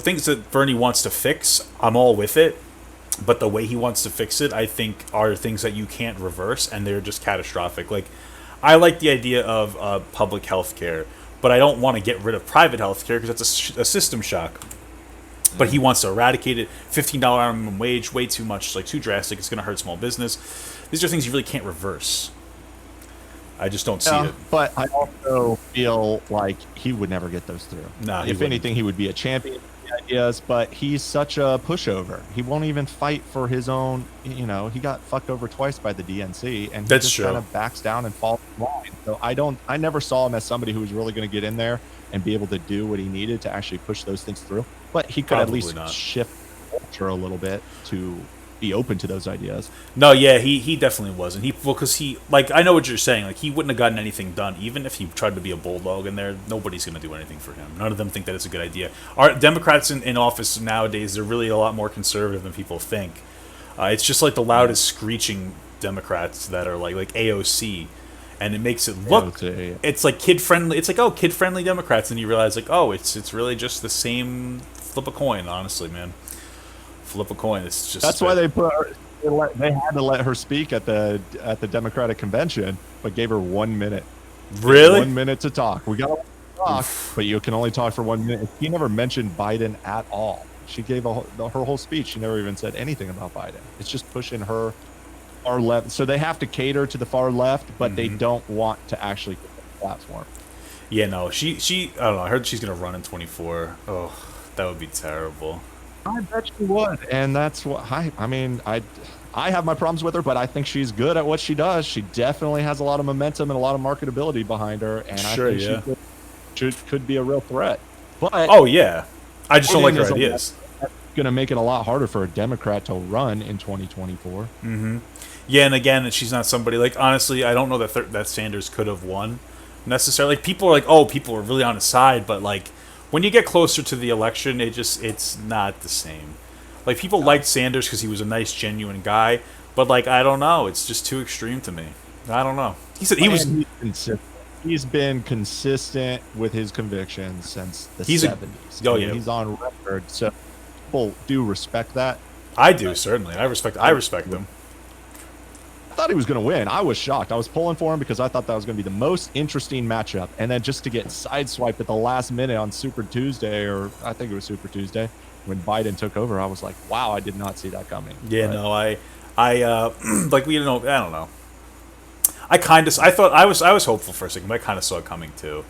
things that Bernie wants to fix, I'm all with it. But the way he wants to fix it, I think, are things that you can't reverse, and they're just catastrophic. Like, I like the idea of public health care, but I don't want to get rid of private health care because that's a system shock. But he wants to eradicate it. $15 minimum wage, way too much, like too drastic. It's going to hurt small business. These are things you really can't reverse. I just don't see it. But I also feel like he would never get those through. No, if anything, he would be a champion of the ideas, but he's such a pushover. He won't even fight for his own, he got fucked over twice by the DNC, and he just kind of backs down and falls in line. So I never saw him as somebody who was really going to get in there and be able to do what he needed to actually push those things through. But he could at least shift culture a little bit to be open to those ideas. No, yeah, he definitely wasn't. Because I know what you're saying. Like, he wouldn't have gotten anything done, even if he tried to be a bulldog in there. Nobody's going to do anything for him. None of them think that it's a good idea. Our Democrats in office nowadays, they're really a lot more conservative than people think. It's just like the loudest screeching Democrats that are like AOC. And it makes it look, it's like kid-friendly. It's like, kid-friendly Democrats. And you realize, like, it's really just the same flip a coin, honestly, man. Flip a coin. It's just That's why they put her, they had to let her speak at the Democratic convention, but gave her 1 minute. really. 1 minute to talk. We got to talk, but you can only talk for 1 minute. She never mentioned Biden at all. She gave her whole speech. She never even said anything about Biden. It's just pushing her far left. So they have to cater to the far left, but they don't want to actually get the platform. Yeah, no, she I don't know. I heard she's gonna run in 24. Oh, that would be terrible. I bet she would, and that's what I mean. I have my problems with her, but I think she's good at what she does. She definitely has a lot of momentum and a lot of marketability behind her, and Sure, I think she could be a real threat. But Oh yeah, I just don't like her Biden is ideas. going to make it a lot harder for a Democrat to run in 2024. Yeah, and again, she's not somebody like honestly. I don't know that that Sanders could have won necessarily. Like people are like, oh, people are really on his side, but like when you get closer to the election, it's not the same. Like people liked Sanders because he was a nice, genuine guy, but like I don't know, it's just too extreme to me. I don't know. He said he was. And he's consistent. He's been consistent with his convictions since the He's a- 70s. oh, I mean, yeah. he's on record, so people do respect that. I do certainly. I respect them. I thought he was going to win. I was shocked. I was pulling for him because I thought that was going to be the most interesting matchup. And then just to get sideswiped at the last minute on Super Tuesday, or I think it was Super Tuesday, when Biden took over, I was like, wow, I did not see that coming. Yeah, But no, I like we don't. I don't know. I thought I was hopeful for a second, but I kind of saw it coming too.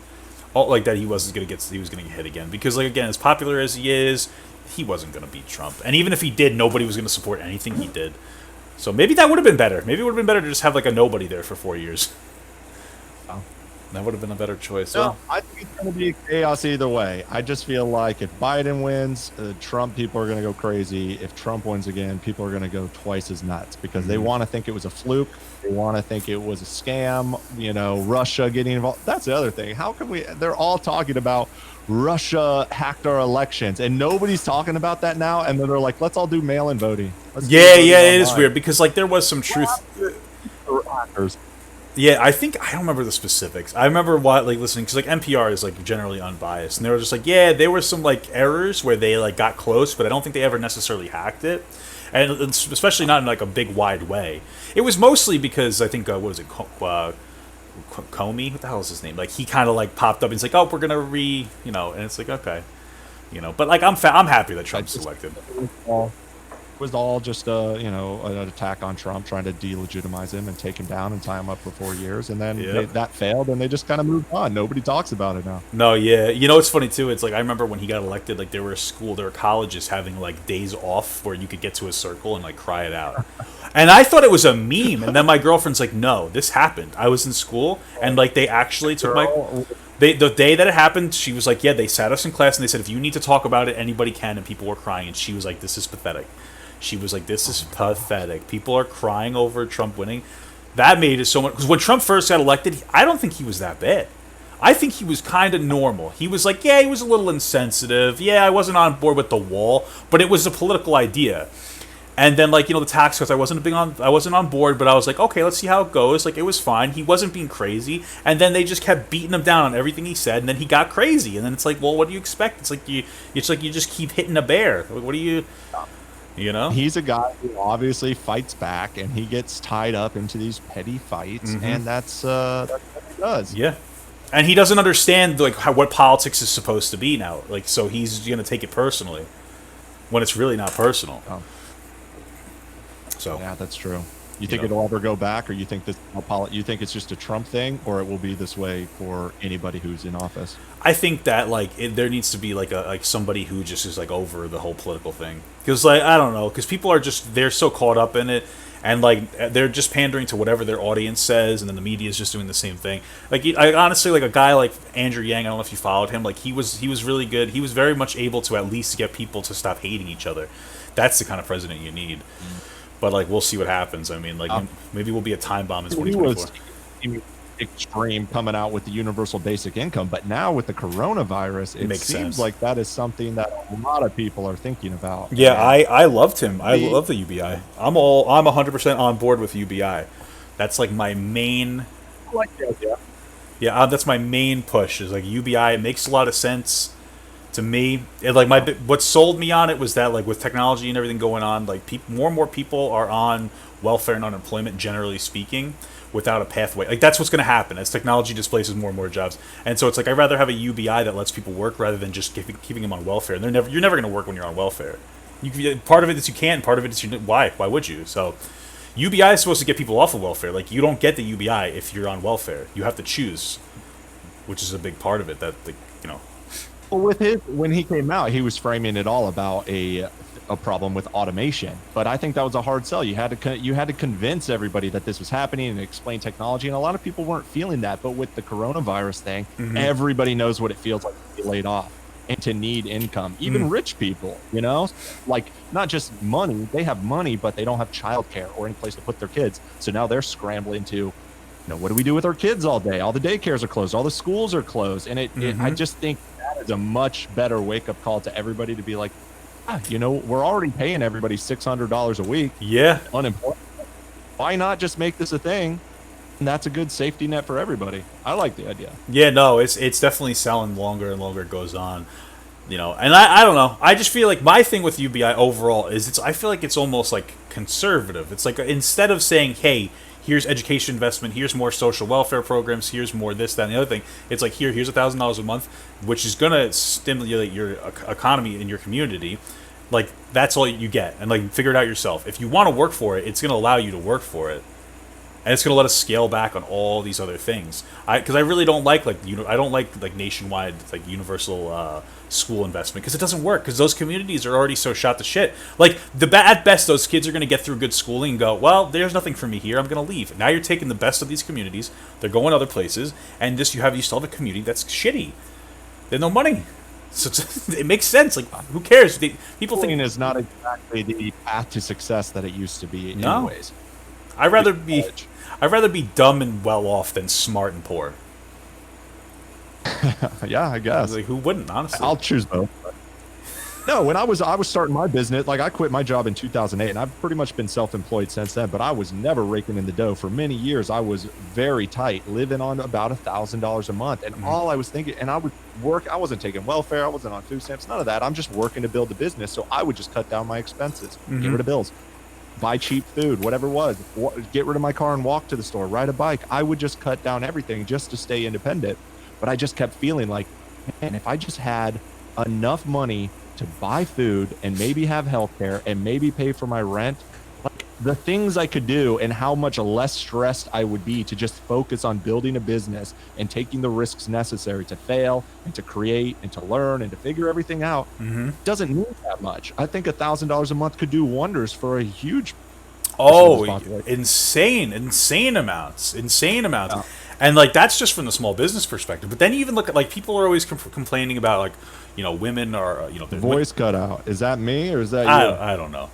Like that he was gonna get hit again because like again, as popular as he is, he wasn't gonna beat Trump, and even if he did, nobody was gonna support anything he did. So maybe that would have been better. Maybe it would have been better to just have like a nobody there for 4 years. Oh. That would have been a better choice. No, I think it's going to be chaos either way. I just feel like if Biden wins, Trump people are going to go crazy. If Trump wins again, people are going to go twice as nuts because they want to think it was a fluke. They want to think it was a scam. You know, Russia getting involved. That's the other thing. How can we? They're all talking about Russia hacked our elections, and nobody's talking about that now. And then they're like, let's all do mail-in voting. Let's do Yeah, voting yeah, it is online. weird because like there was some truth. Hackers. Yeah, I don't remember the specifics. I remember listening because like NPR is like generally unbiased, and they were just like, yeah, there were some like errors where they like got close, but I don't think they ever necessarily hacked it, and especially not in like a big wide way. It was mostly because I think what was it, Comey? What the hell is his name? Like he kind of like popped up and he's like, oh, we're gonna and it's like okay, but like I'm happy that Trump's elected. Was all just an attack on Trump, trying to delegitimize him and take him down and tie him up for 4 years, and then that failed, and they just kind of moved on. Nobody talks about it now. No, yeah, it's funny too. It's like I remember when he got elected, like there were colleges having like days off where you could get to a circle and like cry it out, and I thought it was a meme, and then my girlfriend's like, no, this happened. I was in school, and like they actually took the day that it happened, she was like, yeah, they sat us in class and they said if you need to talk about it, anybody can, and people were crying, and she was like, this is pathetic. She was like, this is pathetic. People are crying over Trump winning. That made it so much. Because when Trump first got elected, I don't think he was that bad. I think he was kind of normal. He was like, yeah, he was a little insensitive. Yeah, I wasn't on board with the wall, but it was a political idea. And then, like, the tax cuts, I wasn't on board, but I was like, okay, let's see how it goes. Like, it was fine. He wasn't being crazy. And then they just kept beating him down on everything he said, and then he got crazy. And then it's like, well, what do you expect? It's like you just keep hitting a bear. What do you... He's a guy who obviously fights back, and he gets tied up into these petty fights, and that's what he does. Yeah, and he doesn't understand like what politics is supposed to be now. Like, so he's gonna take it personally when it's really not personal. Oh. So yeah, that's true. You think it'll ever go back, or you think you think it's just a Trump thing, or it will be this way for anybody who's in office? I think that there needs to be like somebody who just is like over the whole political thing, because like I don't know, because people are they're so caught up in it, and like they're just pandering to whatever their audience says, and then the media is just doing the same thing. Like I honestly, like a guy like Andrew Yang, I don't know if you followed him, like he was really good. He was very much able to at least get people to stop hating each other. That's the kind of president you need. But like we'll see what happens. I mean, like maybe we'll be a time bomb in 2024. He was extreme coming out with the universal basic income, but now with the coronavirus, it Makes seems sense. like that is something that a lot of people are thinking about. Yeah, I loved him. I love the UBI. I'm 100% on board with UBI. That's like my main. I like the idea. Yeah, that's my main push. Is like UBI. It makes a lot of sense. To me, what sold me on it was that like with technology and everything going on, like more and more people are on welfare and unemployment, generally speaking, without a pathway. Like that's what's going to happen as technology displaces more and more jobs. And so it's like I'd rather have a UBI that lets people work rather than just keeping them on welfare. And you're never going to work when you're on welfare. Part of it is you can't, part of it is why would you? So UBI is supposed to get people off of welfare. Like you don't get the UBI if you're on welfare. You have to choose, which is a big part of it. That Well, when he came out, he was framing it all about a problem with automation. But I think that was a hard sell. You had to convince everybody that this was happening and explain technology, and a lot of people weren't feeling that. But with the coronavirus thing, everybody knows what it feels like to be laid off and to need income. Even rich people, like not just money. They have money, but they don't have childcare or any place to put their kids. So now they're scrambling to, what do we do with our kids all day? All the daycares are closed. All the schools are closed. And I just think that is a much better wake-up call to everybody to be like, we're already paying everybody $600 a week. Yeah. Unemployment. Why not just make this a thing? And that's a good safety net for everybody. I like the idea. Yeah, no, it's definitely selling longer and longer it goes on. And I don't know. I just feel like my thing with UBI overall is I feel like it's almost like conservative. It's like instead of saying, hey, here's education investment, here's more social welfare programs, here's more this, that, and the other thing. It's like, here's $1,000 a month, which is going to stimulate your economy in your community. Like, that's all you get. And, like, figure it out yourself. If you want to work for it, it's going to allow you to work for it. And it's going to let us scale back on all these other things. Because I really don't like, I don't like nationwide, like, universal school investment. Because it doesn't work. Because those communities are already so shot to shit. Like, at best, those kids are going to get through good schooling and go, well, there's nothing for me here. I'm going to leave. Now you're taking the best of these communities. They're going other places. And you still have a community that's shitty. They have no money. So it makes sense. Like, who cares? People think is not exactly the path to success that it used to be. Anyways, I'd rather be dumb and well off than smart and poor. Yeah, I guess. Like, who wouldn't? Honestly, I'll choose both. No, when I was starting my business, like I quit my job in 2008, and I've pretty much been self-employed since then. But I was never raking in the dough for many years. I was very tight, living on about $1,000 a month, and all I was thinking, and I would work. I wasn't taking welfare. I wasn't on food stamps. None of that. I'm just working to build the business. So I would just cut down my expenses, get rid of bills, buy cheap food, whatever it was, get rid of my car and walk to the store, ride a bike. I would just cut down everything just to stay independent. But I just kept feeling like, man, if I just had enough money to buy food and maybe have healthcare and maybe pay for my rent, like the things I could do and how much less stressed I would be to just focus on building a business and taking the risks necessary to fail and to create and to learn and to figure everything out, doesn't need that much. I think $1,000 a month could do wonders for a huge insane amounts. Yeah. And like that's just from the small business perspective. But then you even look at like people are always complaining about like women are the voice cut out. Is that me or is that you? I don't know.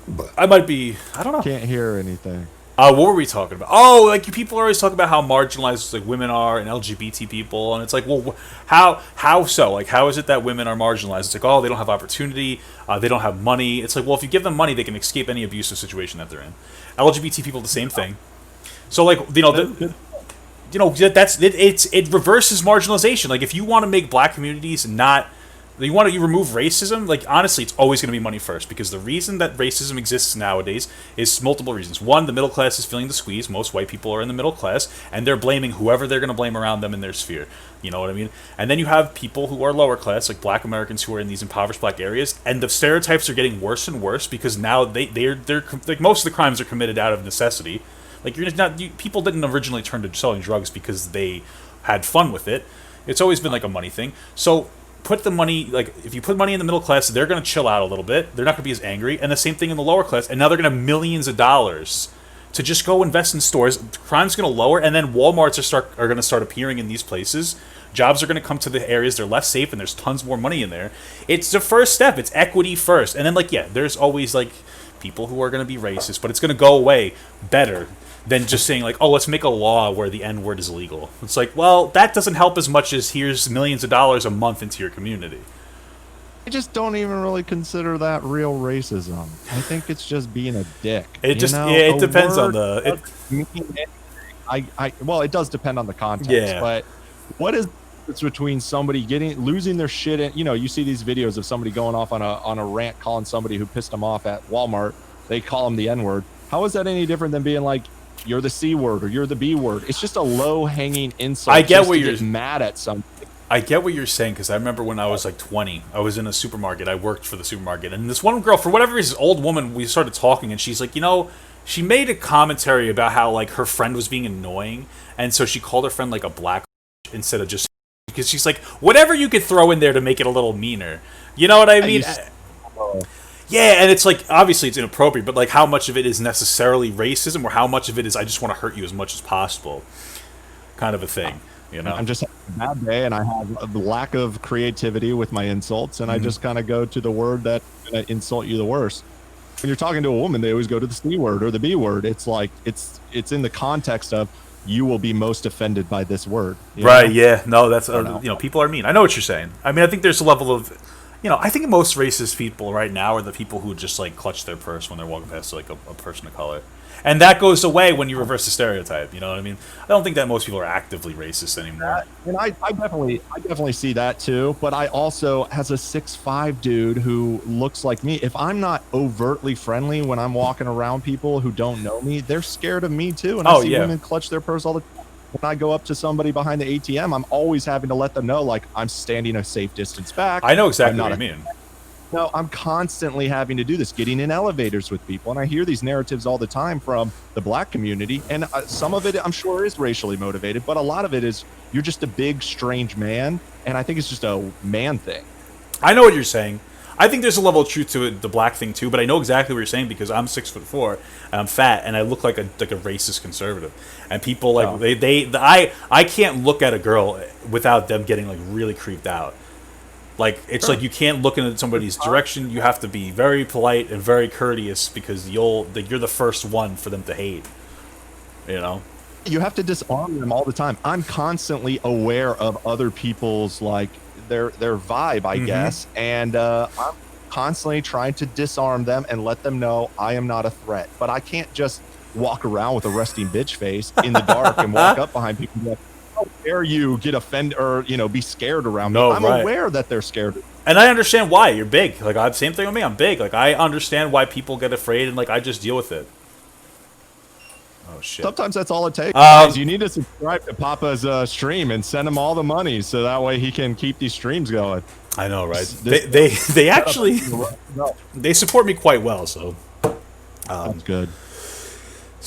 But I might be. I don't know. Can't hear anything. What were we talking about? Oh, like people are always talking about how marginalized like women are and LGBT people, and it's like, well, how so? Like, how is it that women are marginalized? It's like, oh, they don't have opportunity, they don't have money. It's like, well, if you give them money, they can escape any abusive situation that they're in. LGBT people, the same thing. So, like, that's it reverses marginalization. Like, if you want to make black communities you remove racism, like honestly it's always going to be money first, because the reason that racism exists nowadays is multiple reasons. One, the middle class is feeling the squeeze. Most white people are in the middle class and they're blaming whoever they're going to blame around them in their sphere. You know what I mean? And then you have people who are lower class, like black Americans who are in these impoverished black areas, and the stereotypes are getting worse and worse because now they're like most of the crimes are committed out of necessity. Like people didn't originally turn to selling drugs because they had fun with it. It's always been like a money thing. So put the money, like if you put money in the middle class, they're going to chill out a little bit. They're not going to be as angry. And the same thing in the lower class. And now they're going to have millions of dollars to just go invest in stores. Crime's going to lower, and then Walmarts are going to start appearing in these places. Jobs are going to come to the areas they're less safe, and there's tons more money in there. It's the first step. It's equity first. And then there's always like people who are going to be racist, but it's going to go away better than just saying like, oh, let's make a law where the N-word is illegal. It's like, well, that doesn't help as much as here's millions of dollars a month into your community. I just don't even really consider that real racism. I think it's just being a dick. It depends on well, it does depend on the context. Yeah. But what is difference between somebody losing their shit, and you see these videos of somebody going off on a rant, calling somebody who pissed them off at Walmart. They call them the N-word. How is that any different than being like, you're the C word or you're the B word? It's just a low hanging insult. I get what you're mad at something. I get what you're saying, because I remember when I was like 20, I was in a supermarket. I worked for the supermarket, and this one girl, for whatever reason, this old woman, we started talking, and she's like, she made a commentary about how like her friend was being annoying, and so she called her friend like a black instead of just, because she's like, whatever you could throw in there to make it a little meaner. You know what I mean? Yeah, and it's like, obviously it's inappropriate, but like how much of it is necessarily racism, or how much of it is I just want to hurt you as much as possible, kind of a thing. I'm just having a bad day, and I have a lack of creativity with my insults, and I just kind of go to the word that's going to insult you the worst. When you're talking to a woman, they always go to the C word or the B word. It's like it's in the context of, you will be most offended by this word. Right? Know? Yeah. No, that's people are mean. I know what you're saying. I mean, I think there's a level of, I think most racist people right now are the people who just like clutch their purse when they're walking past like a person of color. And that goes away when you reverse the stereotype. You know what I mean? I don't think that most people are actively racist anymore. And I definitely see that too. But I also, as a 6'5" dude who looks like me, if I'm not overtly friendly when I'm walking around people who don't know me, they're scared of me too. And I see women clutch their purse all the time. When I go up to somebody behind the ATM, I'm always having to let them know, like, I'm standing a safe distance back. I know exactly what you mean. No, I'm constantly having to do this, getting in elevators with people. And I hear these narratives all the time from the black community. And some of it, I'm sure, is racially motivated. But a lot of it is, you're just a big, strange man. And I think it's just a man thing. I know what you're saying. I think there's a level of truth to it, the black thing too. But I know exactly what you're saying, because I'm 6'4", and I'm fat, and I look like a racist conservative. And people like I can't look at a girl without them getting like really creeped out. Like, it's like you can't look in somebody's direction. You have to be very polite and very courteous, because you're the first one for them to hate. You have to disarm them all the time. I'm constantly aware of other people's like their vibe, I guess, and I'm constantly trying to disarm them and let them know I am not a threat. But I can't just walk around with a resting bitch face in the dark and walk up behind people and be like, how dare you get offended or be scared around me? I'm aware that they're scared, and I understand why. You're big. Like, same thing with me. I'm big. Like, I understand why people get afraid, and like I just deal with it. Oh shit! Sometimes that's all it takes. Guys, you need to subscribe to Papa's stream and send him all the money, so that way he can keep these streams going. I know, right? They actually they support me quite well. So that's good.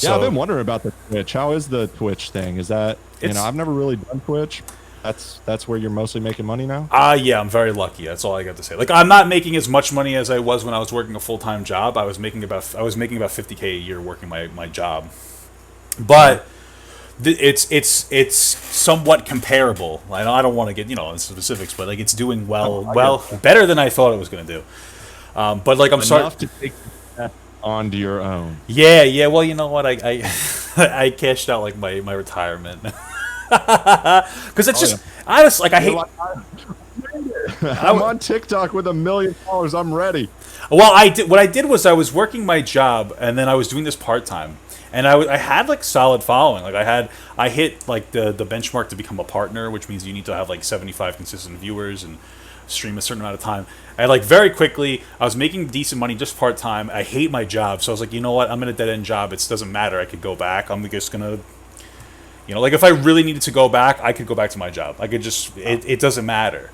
Yeah, I've been wondering about the Twitch. How is the Twitch thing? Is that I've never really done Twitch. That's where you're mostly making money now? Yeah, I'm very lucky. That's all I got to say. Like, I'm not making as much money as I was when I was working a full-time job. I was making about $50K a year working my job. But it's somewhat comparable. I don't want to get into specifics, but like it's doing better than I thought it was going to do. But like enough to take onto your own. Yeah. Well, you know what? I cashed out like my retirement because it's just honestly like I hate. I'm on TikTok with $1 million. I'm ready. Well, what I did was I was working my job, and then I was doing this part time, and I had like solid following. Like I hit like the benchmark to become a partner, which means you need to have like 75 consistent viewers and stream a certain amount of time. And like very quickly, I was making decent money just part time. I hate my job, so I was like, you know what? I'm in a dead end job. It doesn't matter. I could go back. I'm just gonna, like if I really needed to go back, I could go back to my job. I could just. It doesn't matter.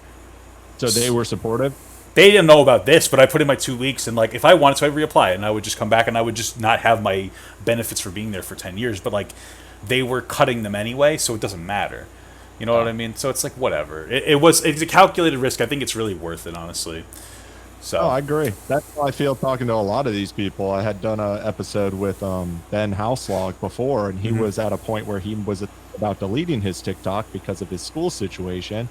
So they were supportive? They didn't know about this, but I put in my 2 weeks, and like if I wanted to, I'd reapply, and I would just come back, and I would just not have my benefits for being there for 10 years. But like, they were cutting them anyway, so it doesn't matter. You know what I mean? So it's like whatever. It's a calculated risk. I think it's really worth it, honestly. So I agree. That's how I feel talking to a lot of these people. I had done an episode with Ben Houselog before, and he was at a point where he was about deleting his TikTok because of his school situation.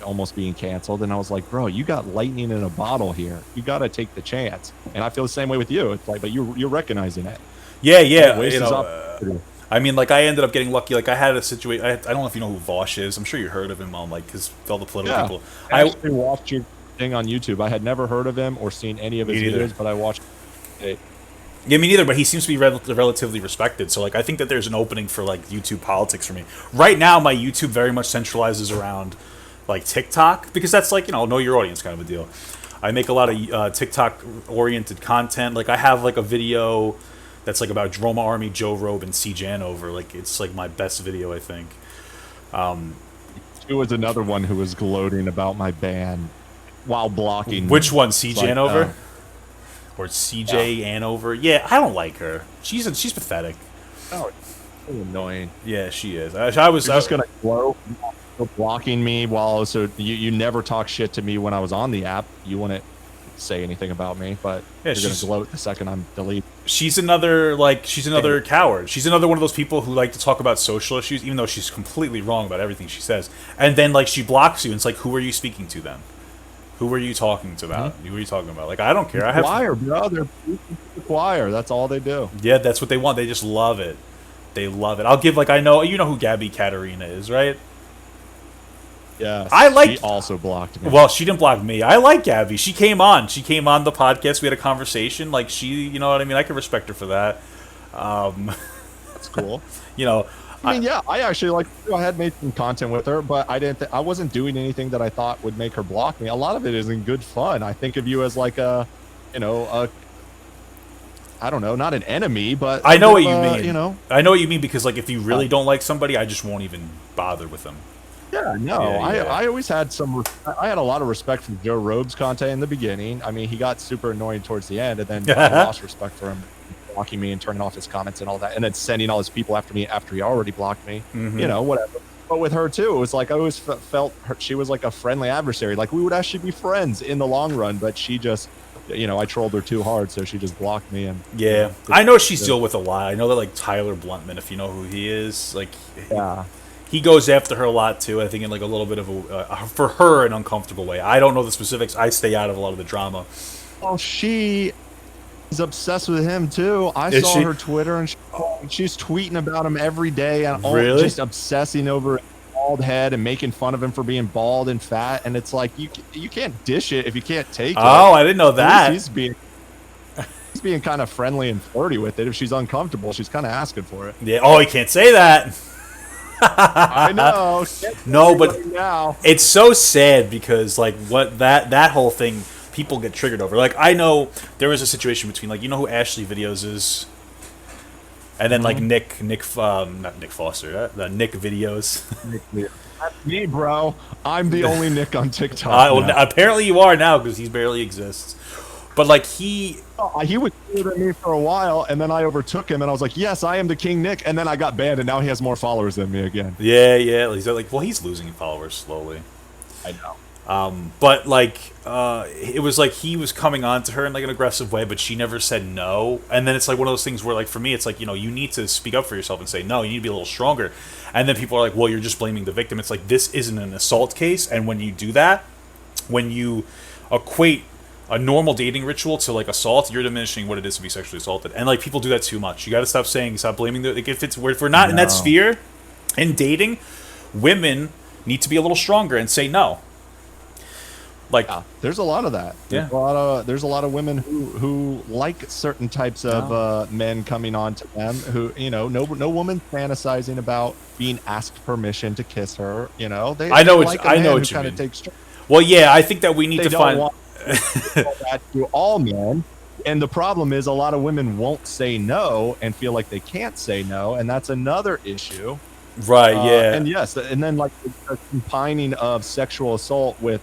Almost being canceled, and I was like, bro, you got lightning in a bottle here. You got to take the chance. And I feel the same way with you. It's like, but you're recognizing it. Yeah. I mean, like I ended up getting lucky. Like I had a situation. I don't know if you know who Vosh is. I'm sure you heard of him on like all the political people. I actually watched your thing on YouTube. I had never heard of him or seen any of his videos, but I watched it. Yeah, me neither, but he seems to be relatively respected. So, like, I think that there's an opening for, like, YouTube politics for me. Right now, my YouTube very much centralizes around like TikTok, because that's like, know your audience kind of a deal. I make a lot of TikTok oriented content. Like I have like a video that's like about Droma Army, Joe Robe, and C. Janover. Like it's like my best video, I think. It was another one who was gloating about my ban while blocking. Which one, C. It's like, Janover? Or CJ Anover? Yeah, I don't like her. She's pathetic. Oh, so annoying. Yeah, she is. I was You're just gonna gloat for blocking me while also you never talk shit to me when I was on the app. You wouldn't say anything about me, but Yeah, you're gonna gloat the second I'm deleted. She's another coward. She's another one of those people who like to talk about social issues, even though she's completely wrong about everything she says. And then like she blocks you, and it's like, who are you speaking to then? Who are you talking to about? Who are you talking about? Like, I don't care. I have Choir, bro. They're the choir. That's all they do. Yeah, that's what they want. They just love it. They love it. I'll give like, I know you know who Gabby Katarina is, right? Yeah. She also blocked me. Well, she didn't block me. I like Gabby. She came on. She came on the podcast. We had a conversation. Like you know what I mean? I can respect her for that. That's cool. You know, I mean, yeah, I actually I had made some content with her, but I wasn't doing anything that I thought would make her block me. A lot of it is in good fun. I think of you as like I don't know, not an enemy, but I know what you mean. You know, I know what you mean, because like if you really don't like somebody, I just won't even bother with them. Yeah, no, Yeah. I always had I had a lot of respect for Joe Robe's content in the beginning. I mean, he got super annoying towards the end, and then I lost respect for him blocking me and turning off his comments and all that, and then sending all his people after me after he already blocked me. Mhm. You know, whatever. But with her too, it was like I always felt she was like a friendly adversary. Like we would actually be friends in the long run, but she just, I trolled her too hard, so she just blocked me. And Yeah, I know she's dealing with a lot. I know that like Tyler Bluntman, if you know who he is, like yeah. he goes after her a lot too. I think in like a little bit of a for her an uncomfortable way. I don't know the specifics. I stay out of a lot of the drama. Oh, she is obsessed with him too. I Is saw she? her Twitter, and she's tweeting about him every day, and Really? just obsessing over his bald head and making fun of him for being bald and fat. And it's like you can't dish it if you can't take it. Oh, I didn't know that. He's being kind of friendly and flirty with it. If she's uncomfortable, she's kind of asking for it. Yeah. Oh, you can't say that. I know. No, but now it's so sad because like what that whole thing, people get triggered over. Like I know there was a situation between like, you know who Ashley Videos is, and then like not Nick Foster, Nick Videos. That's me, bro. I'm the only Nick on TikTok. Well, now. apparently you are now because he barely exists. But like he was cooler than me for a while, and then I overtook him, and I was like, "Yes, I am the King Nick." And then I got banned, and now he has more followers than me again. Yeah, he's like, well, he's losing followers slowly. I know. But like, it was like he was coming on to her in like an aggressive way, but she never said no. And then it's like one of those things where like for me, it's like, you need to speak up for yourself and say no. You need to be a little stronger. And then people are like, well, you're just blaming the victim. It's like, this isn't an assault case, and when you do that, when you equate a normal dating ritual to like assault, you're diminishing what it is to be sexually assaulted. And like people do that too much. You got to stop blaming the. Like, if we're not in that sphere, in dating, women need to be a little stronger and say no. Like, there's a lot of that. There's a lot of women who like certain types of men coming on to them. Who no woman fantasizing about being asked permission to kiss her. I know what you mean. Well, yeah, I think that we need to find. That to all men, and the problem is a lot of women won't say no and feel like they can't say no, and that's another issue. Right. Yeah. And yes, and then like the combining of sexual assault with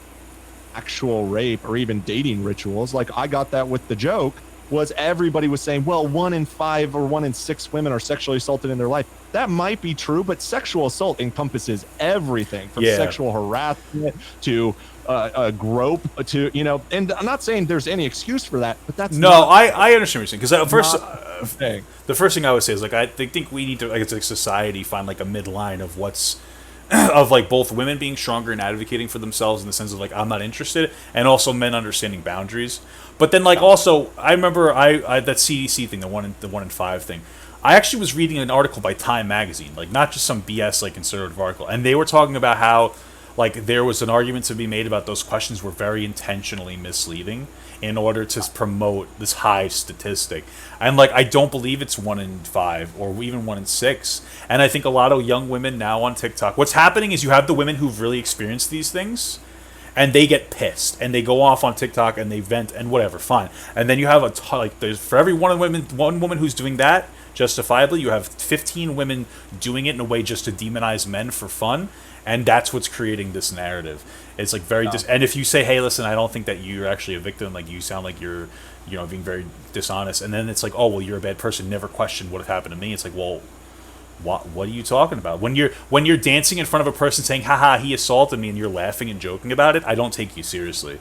actual rape or even dating rituals. Like I got that with the joke. Was everybody was saying, well, 1 in 5 or 1 in 6 women are sexually assaulted in their life. That might be true, but sexual assault encompasses everything from sexual harassment to a grope to, and I'm not saying there's any excuse for that, but that's I understand what you're saying. Because the first thing I would say is like, I think we need to, like, as a society, find like a midline of what's of like both women being stronger and advocating for themselves in the sense of like, I'm not interested, and also men understanding boundaries. But then like also, I remember I that CDC thing, the 1 in 5 thing. I actually was reading an article by Time Magazine, like not just some BS like conservative article, and they were talking about how like there was an argument to be made about those questions were very intentionally misleading in order to promote this high statistic. And like, I don't believe it's 1 in 5 or even 1 in 6. And I think a lot of young women now on TikTok, what's happening is you have the women who've really experienced these things, and they get pissed and they go off on TikTok and they vent and whatever, fine. And then you have there's for every one woman who's doing that justifiably, you have 15 women doing it in a way just to demonize men for fun, and that's what's creating this narrative. It's like very and if you say, hey, listen, I don't think that you're actually a victim, like you sound like you're being very dishonest, and then it's like, oh well, you're a bad person, never question what happened to me. It's like, well, what are you talking about? When you're dancing in front of a person saying, haha, he assaulted me, and you're laughing and joking about it, I don't take you seriously.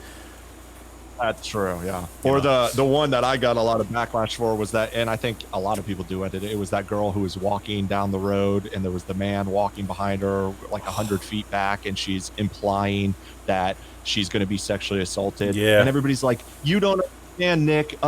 That's true, yeah. Or the one that I got a lot of backlash for was that, and I think a lot of people do it was that girl who was walking down the road, and there was the man walking behind her like 100 feet back, and she's implying that she's going to be sexually assaulted. Yeah. And everybody's like, you don't understand, Nick.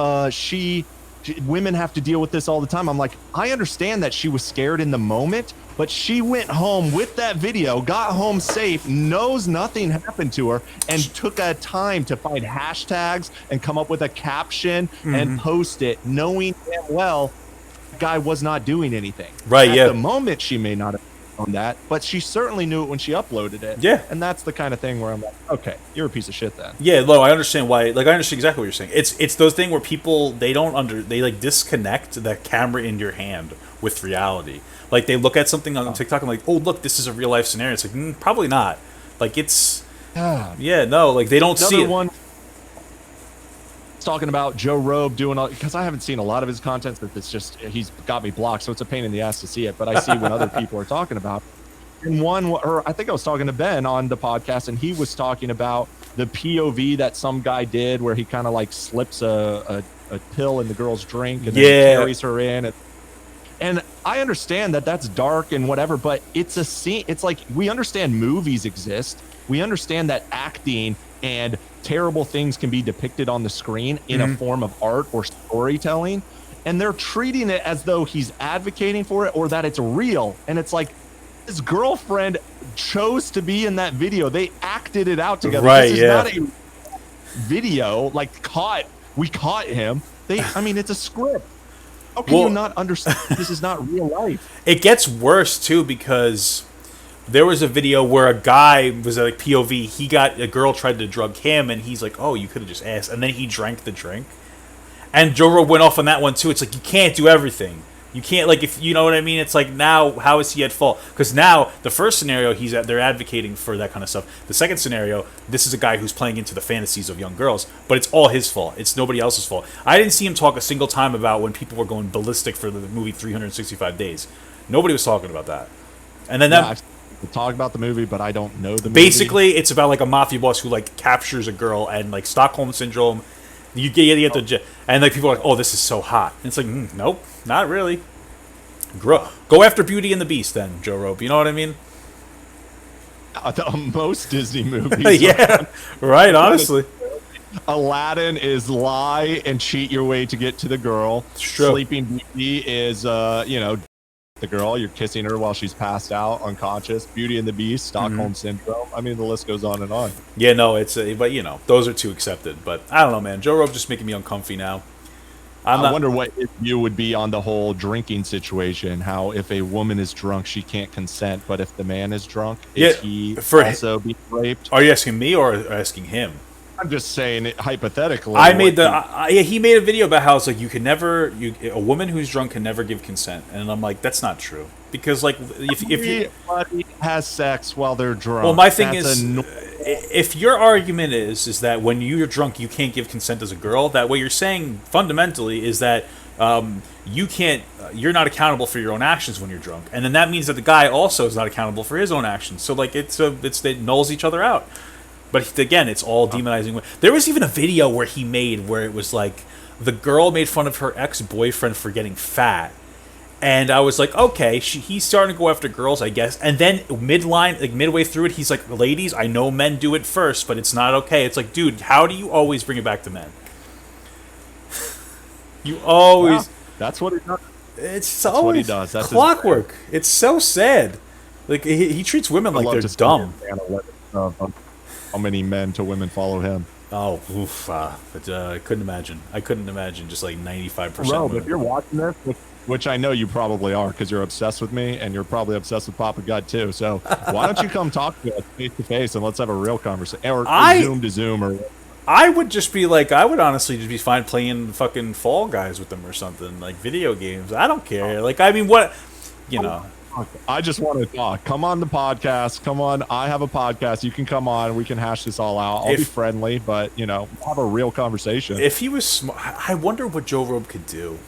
Women have to deal with this all the time. I'm like, I understand that she was scared in the moment, but she went home with that video, got home safe, knows nothing happened to her, and took a time to find hashtags and come up with a caption and post it, knowing damn well the guy was not doing anything. Right, At yeah. the moment, she may not have known that, but she certainly knew it when she uploaded it. Yeah. And that's the kind of thing where I'm like, okay, you're a piece of shit then. Yeah, no, I understand why. Like, I understand exactly what you're saying. It's those things where people they like disconnect the camera in your hand with reality. Like, they look at something on TikTok and like, oh look, this is a real life scenario. It's like, probably not. Like, it's like they don't see it. One talking about Joe Rogan doing all, because I haven't seen a lot of his content, but it's just he's got me blocked, so it's a pain in the ass to see it. But I see when other people are talking about it. And I think I was talking to Ben on the podcast, and he was talking about the POV that some guy did where he kind of like slips a pill in the girl's drink and then carries her in. And I understand that that's dark and whatever, but it's a scene. It's like, we understand movies exist. We understand that acting and terrible things can be depicted on the screen in a form of art or storytelling. And they're treating it as though he's advocating for it or that it's real. And it's like, his girlfriend chose to be in that video. They acted it out together. Right, this is not a video, like, we caught him. It's a script. How can you not understand this is not real life? It gets worse too, because there was a video where a guy was like POV. A girl tried to drug him, and he's like, "Oh, you could have just asked," and then he drank the drink. And Joe Rogan went off on that one too. It's like, you can't do everything. You can't, like, if you know what I mean. It's like, now how is he at fault? Because now the first scenario, they're advocating for that kind of stuff. The second scenario, this is a guy who's playing into the fantasies of young girls, but it's all his fault. It's nobody else's fault. I didn't see him talk a single time about when people were going ballistic for the movie 365 Days. Nobody was talking about that. And then I've talked about the movie, but I don't know the movie. Basically, it's about like a mafia boss who like captures a girl, and like Stockholm syndrome. You get the and like people are like, oh, this is so hot. And it's like, nope, not really. Go after Beauty and the Beast, then, Joe Rogan. You know what I mean? Most Disney movies. Yeah, right. Honestly, Aladdin is lie and cheat your way to get to the girl. True. Sleeping Beauty is the girl, you're kissing her while she's passed out, unconscious. Beauty and the Beast, Stockholm Syndrome. I mean, the list goes on and on. Yeah, no, but those are too accepted. But I don't know, man. Joe Rogan's just making me uncomfy now. I wonder what his view would be on the whole drinking situation. How if a woman is drunk, she can't consent, but if the man is drunk, is he also being raped? Are you asking me or asking him? I'm just saying it hypothetically. He made a video about how it's like a woman who's drunk can never give consent, and I'm like, that's not true, because like if everybody has sex while they're drunk. Well, my thing is, if your argument is that when you're drunk you can't give consent as a girl, that what you're saying fundamentally is that you're not accountable for your own actions when you're drunk, and then that means that the guy also is not accountable for his own actions. So like it nulls each other out. But again, it's all demonizing. There was even a video where he made where it was like the girl made fun of her ex-boyfriend for getting fat. And I was like, okay, he's starting to go after girls, I guess. And then midway through it, he's like, ladies, I know men do it first, but it's not okay. It's like, dude, how do you always bring it back to men? You always... Yeah, that's what he does. That's what he does. That's clockwork. It's so sad. Like, he treats women like they're dumb. How many men to women follow him? Oh, oof, but I couldn't imagine. I couldn't imagine just like 95% Rob, if women. you're watching this, which I know you probably are because you're obsessed with me and you're probably obsessed with Papa God too. So why don't you come talk to us face to face and let's have a real conversation or Zoom to Zoom or. I would just be like, I would honestly just be fine playing fucking Fall Guys with them or something, like video games. I don't care. Like, I mean, what, you know. I just want to talk. Come on the podcast. Come on. I have a podcast. You can come on. We can hash this all out. I'll be friendly, but, have a real conversation. If he was smart, I wonder what Joe Rogan could do.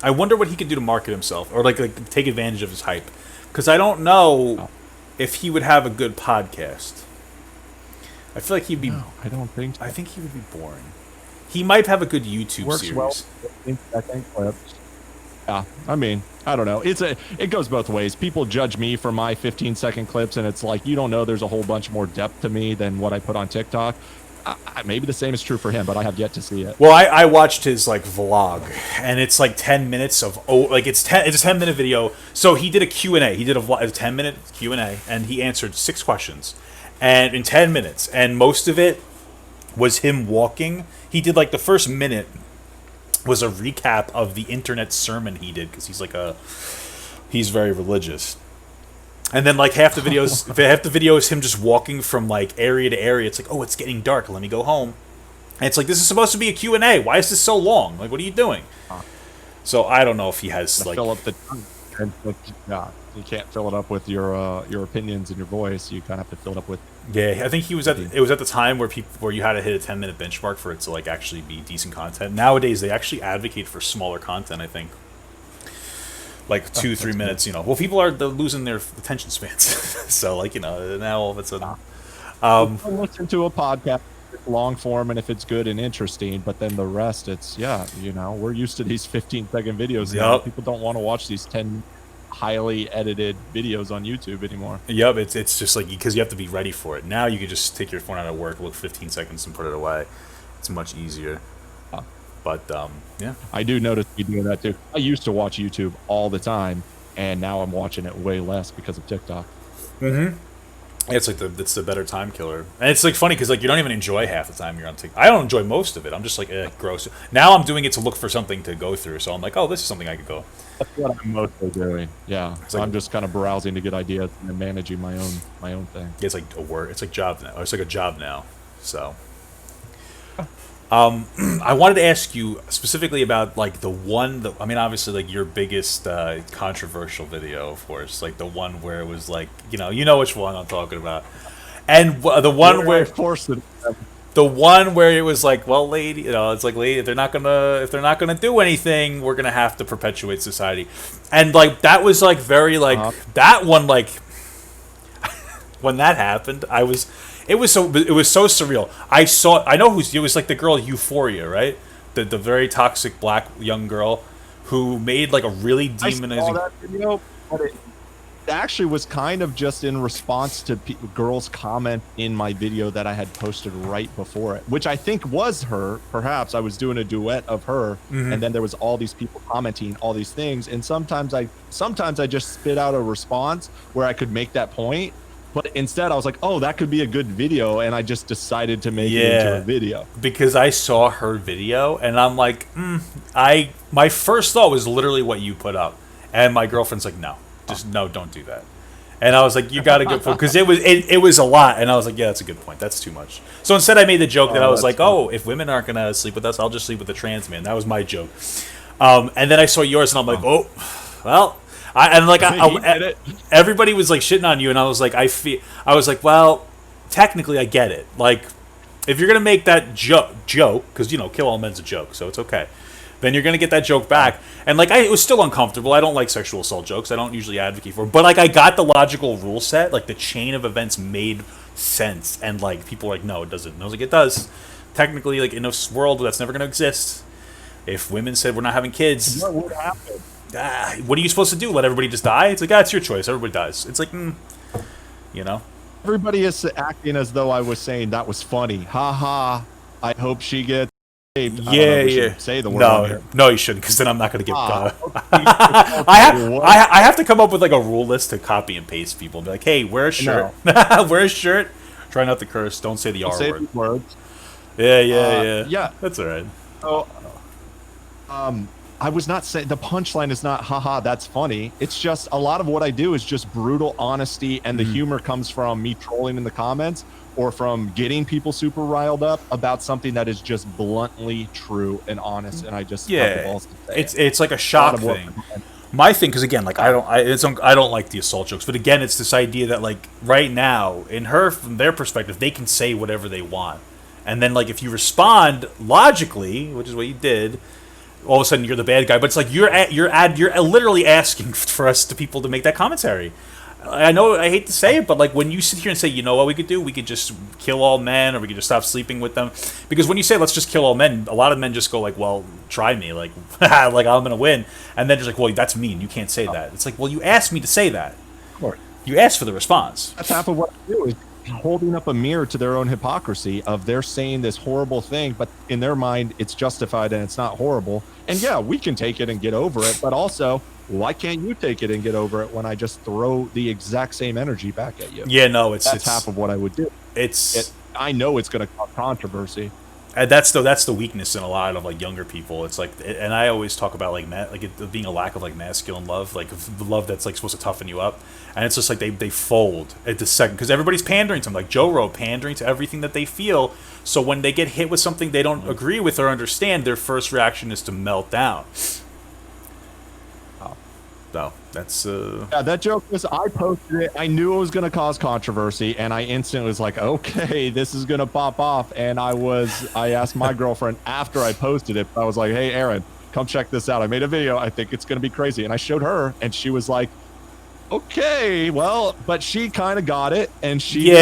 I wonder what he could do to market himself or like take advantage of his hype. Because I don't know if he would have a good podcast. I feel like he'd be. No, I don't think so. I think he would be boring. He might have a good YouTube Works series. well. 15-second clips. Yeah, I mean, I don't know. It goes both ways. People judge me for my 15-second clips, and it's like you don't know. There's a whole bunch more depth to me than what I put on TikTok. Maybe the same is true for him, but I have yet to see it. Well, I watched his like vlog, and it's like 10 minutes of it's a 10-minute video. So he did a Q&A. He did a 10-minute Q&A, and he answered 6 questions, and in 10 minutes, and most of it was him walking. He did like the first minute was a recap of the internet sermon he did because he's very religious. And then like half the video is him just walking from like area to area. It's like, oh, it's getting dark. Let me go home. And it's like, this is supposed to be a Q&A. Why is this so long? Like, what are you doing? So I don't know if he has like fill up the time. Yeah, you can't fill it up with your opinions and your voice. You kind of have to fill it up with. Yeah, I think it was at the time where you had to hit a 10-minute benchmark for it to like actually be decent content. Nowadays they actually advocate for smaller content, I think. Like 2-3 minutes, Well, people are losing their attention spans. So like, now all of a sudden listen to a podcast long form and if it's good and interesting, but then the rest it's we're used to these 15-second videos now. People don't want to watch these 10 highly edited videos on YouTube anymore. Yep, it's just like because you have to be ready for it. Now you can just take your phone out of work, look 15 seconds, and put it away. It's much easier. But yeah, I do notice you doing that too. I used to watch YouTube all the time, and now I'm watching it way less because of TikTok. Mm-hmm. It's like it's the better time killer, and it's like funny because like you don't even enjoy half the time you're on TikTok. I don't enjoy most of it. I'm just like gross. Now I'm doing it to look for something to go through. So I'm like, oh, this is something I could go. That's what I'm mostly doing. Yeah, so I'm just kind of browsing to get ideas and managing my own thing. It's like a work. It's like job now. It's like a job now. So, I wanted to ask you specifically about like I mean, obviously like your biggest controversial video, of course, like the one where it was like you know which one I'm talking about, and the one where the one where it was like, well, lady, it's like, lady, if they're not gonna do anything, we're gonna have to perpetuate society, and like that was like very like that one like when that happened, it was so surreal. I know it was like the girl Euphoria, right? The very toxic black young girl who made like a really demonizing. I saw that video, but it actually was kind of just in response to girls' comment in my video that I had posted right before it, which I think was her. Perhaps I was doing a duet of her, and then there was all these people commenting all these things, and sometimes I just spit out a response where I could make that point. But instead, I was like, oh, that could be a good video, and I just decided to make it into a video. Because I saw her video, and I'm like, my first thought was literally what you put up. And my girlfriend's like, no, don't do that. And I was like, you got a good point. Because it was a lot, and I was like, yeah, that's a good point. That's too much. So instead, I made the joke that I was like, funny. If women aren't going to sleep with us, I'll just sleep with a trans man. That was my joke. And then I saw yours, and I'm like, oh, well... everybody was like shitting on you, and I was like, well, technically I get it. Like, if you're gonna make that joke, because kill all men's a joke, so it's okay. Then you're gonna get that joke back, and like it was still uncomfortable. I don't like sexual assault jokes. I don't usually advocate for it, but like I got the logical rule set. Like the chain of events made sense, and like people were like, no, it doesn't. And I was like, it does. Technically, like in a world that's never gonna exist, if women said we're not having kids, what would happen? What are you supposed to do? Let everybody just die? It's like, it's your choice. Everybody dies. It's like, Everybody is acting as though I was saying that was funny. Ha ha. I hope she gets saved. Yeah. Say the word. No, you shouldn't, because then I'm not going to get. I have to come up with like a rule list to copy and paste people. And be like, hey, wear a shirt. Wear a shirt. Try not to curse. Don't say the R word. Words. Yeah. That's all right. So, I was not saying the punchline is not, haha, that's funny. It's just a lot of what I do is just brutal honesty, and the humor comes from me trolling in the comments or from getting people super riled up about something that is just bluntly true and honest. And I just have the balls to say it's like a shock thing. My thing, because again, like I don't like the assault jokes, but again, it's this idea that like right now, from their perspective, they can say whatever they want, and then like if you respond logically, which is what you did, all of a sudden you're the bad guy. But it's like you're literally asking for us people to make that commentary. I know I hate to say it, but like when you sit here and say, you know what we could do, we could just kill all men, or we could just stop sleeping with them, because when you say let's just kill all men, a lot of men just go like, well, try me, like like I'm gonna win, and then just like, well, that's mean, you can't say that. It's like, well, you asked me to say that. Of course. You asked for the response. That's half of what I do, is holding up a mirror to their own hypocrisy of they're saying this horrible thing, but in their mind it's justified and it's not horrible. And yeah, we can take it and get over it, but also, why can't you take it and get over it when I just throw the exact same energy back at you? Yeah, no, it's half of what I would do. I know it's going to cause controversy. And that's the weakness in a lot of like younger people. It's like, and I always talk about like it being a lack of like masculine love, like the love that's like supposed to toughen you up, and it's just like they fold at the second, because everybody's pandering to them, like Joe Rogan pandering to everything that they feel. So when they get hit with something they don't agree with or understand, their first reaction is to melt down. No, that's yeah, that joke was, I posted it, I knew it was going to cause controversy, and I instantly was like, okay, this is going to pop off. And I asked my girlfriend after I posted it, I was like, hey Aaron, come check this out, I made a video, I think it's going to be crazy. And I showed her, and she was like, okay, well, but she kind of got it, and she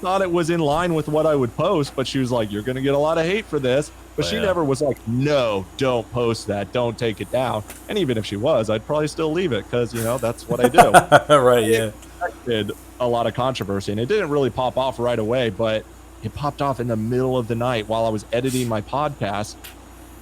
thought it was in line with what I would post, but she was like, you're going to get a lot of hate for this. But she never was like, no, don't post that, don't take it down. And even if she was, I'd probably still leave it, because, you know, that's what I do. Right, yeah. I did a lot of controversy, and it didn't really pop off right away, but it popped off in the middle of the night while I was editing my podcast,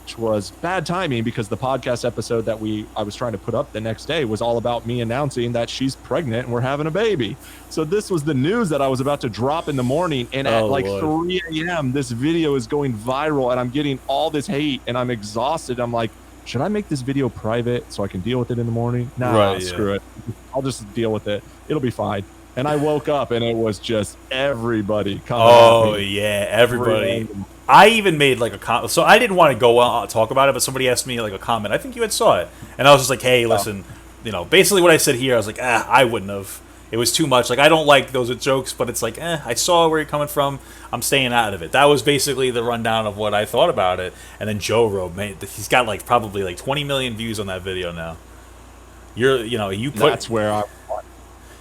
which was bad timing, because the podcast episode that I was trying to put up the next day was all about me announcing that she's pregnant and we're having a baby. So this was the news that I was about to drop in the morning, and at 3 a.m. this video is going viral, and I'm getting all this hate, and I'm exhausted. I'm like, should I make this video private so I can deal with it in the morning? Nah, screw it. I'll just deal with it. It'll be fine. And I woke up, and it was just everybody coming at me. Yeah, everybody. I even made like a comment, so I didn't want to go talk about it, but somebody asked me like a comment. I think you had saw it, and I was just like, "Hey, listen, you know, basically what I said here." I was like, I wouldn't have. It was too much. Like, I don't like those jokes, but it's like, I saw where you're coming from. I'm staying out of it. That was basically the rundown of what I thought about it. And then Joe Rogan, he's got like probably like 20 million views on that video now. That's where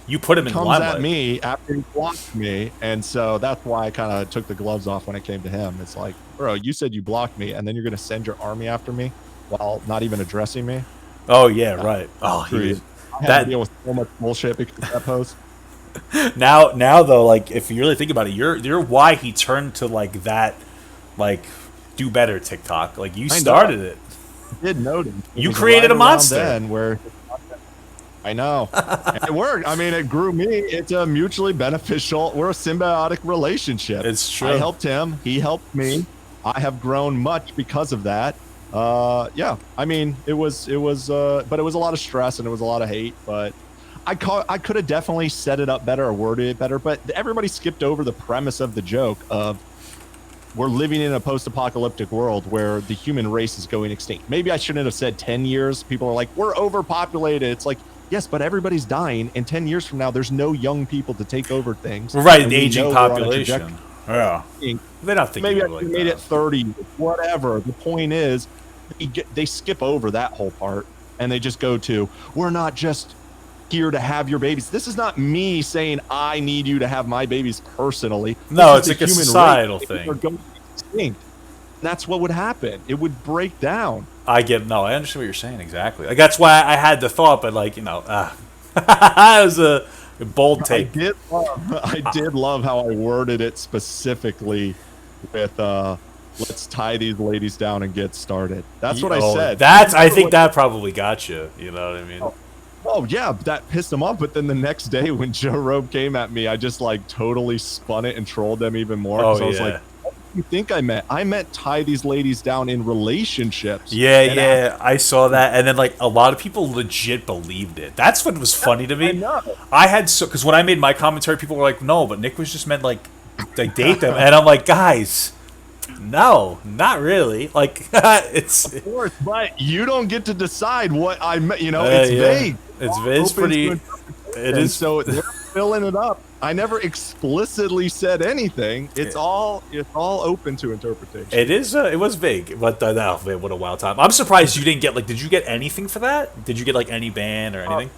you put him in the limelight. Comes at me after he blocked me, and so that's why I kind of took the gloves off when it came to him. It's like, bro, you said you blocked me, and then you're going to send your army after me while not even addressing me? Oh, yeah, right. Oh, I had to deal with so much bullshit because of that post. Now though, like if you really think about it, you're why he turned to like that, like do better TikTok. Like you started it. I did notice. You created a monster. Then where I know. And it worked. I mean, it grew me. It's a mutually beneficial. We're a symbiotic relationship. It's true. I helped him. He helped me. I have grown much because of that. Yeah. I mean, but it was a lot of stress and it was a lot of hate. But I could have definitely set it up better or worded it better. But everybody skipped over the premise of the joke of we're living in a post-apocalyptic world where the human race is going extinct. Maybe I shouldn't have said 10 years. People are like, we're overpopulated. It's like, yes, but everybody's dying, and 10 years from now, there's no young people to take over things. Right, the aging population. Yeah. They're not thinking maybe I like made that. It 30, whatever. The point is, they skip over that whole part, and they just go to, we're not just here to have your babies. This is not me saying I need you to have my babies personally. No, it's like a societal thing. We're going extinct. That's what would happen. It would break down. I understand what you're saying exactly. Like that's why I had the thought, but like it was a bold take. I did love how I worded it specifically with let's tie these ladies down and get started. That's what I said. I think that probably got you. You know what I mean? Oh yeah, that pissed them off. But then the next day when Joe Rogan came at me, I just like totally spun it and trolled them even more. Oh I was yeah. like, you think I meant? I meant tie these ladies down in relationships. Yeah, And yeah, I saw that, and then like a lot of people legit believed it. That's what was funny to I me. know. I had so because when I made my commentary, people were like, "No, but Nick was just meant like date them," and I'm like, "Guys, no, not really. Like it's Of course, but you don't get to decide what I meant. You know, it's yeah, vague. it's Open to pretty. interpretation. It is. So they're filling it up. I never explicitly said anything. It's all open to interpretation. It is. It was vague, but no, man, what a wild time. I'm surprised you didn't get like. Did you get anything for that? Did you get like any ban or anything?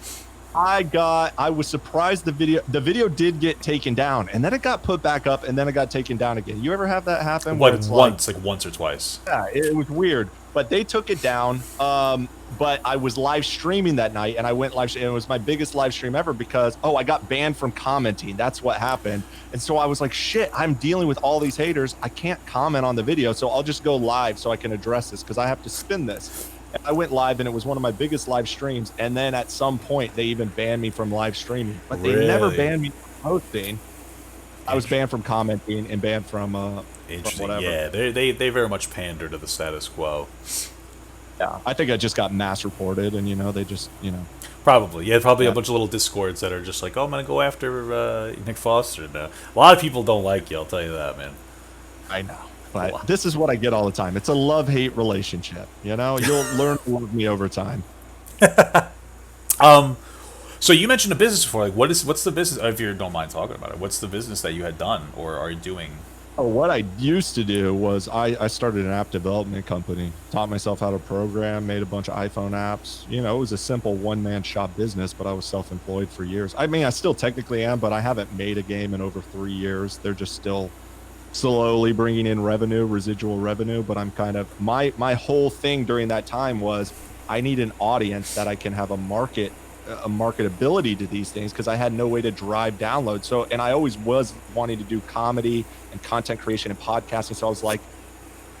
I was surprised the video did get taken down, and then it got put back up, and then it got taken down again. You ever have that happen? Where Like it's once, like once or twice. yeah, it was weird, but they took it down. But I was live streaming that night, and I went live, and it was my biggest live stream ever because I got banned from commenting. That's what happened, and so I was like, shit, I'm dealing with all these haters. I can't comment on the video, so I'll just go live so I can address this because I have to spin this. I went live, and it was one of my biggest live streams. And then at some point, they even banned me from live streaming, but they never Really? banned me from hosting. I was banned from commenting and banned from Interesting. whatever. Yeah, they very much pander to the status quo. Yeah, I think I just got mass reported, and they just Probably, yeah, probably Yeah. a bunch of little discords that are just like, oh, I'm gonna go after Nick Foster. No. A lot of people don't like you. I'll tell you that, man. I know. But this is what I get all the time. It's a love-hate relationship. You'll learn to love me over time. So you mentioned a business before. Like, what's the business? If you don't mind talking about it, what's the business that you had done or are you doing? Oh, what I used to do was I started an app development company, taught myself how to program, made a bunch of iPhone apps. It was a simple one-man shop business, but I was self-employed for years. I mean, I still technically am, but I haven't made a game in over 3 years. They're just still slowly bringing in revenue, residual revenue. But I'm kind of my whole thing during that time was I need an audience that I can have a marketability to these things because I had no way to drive downloads. So, and I always was wanting to do comedy and content creation and podcasting. So I was like,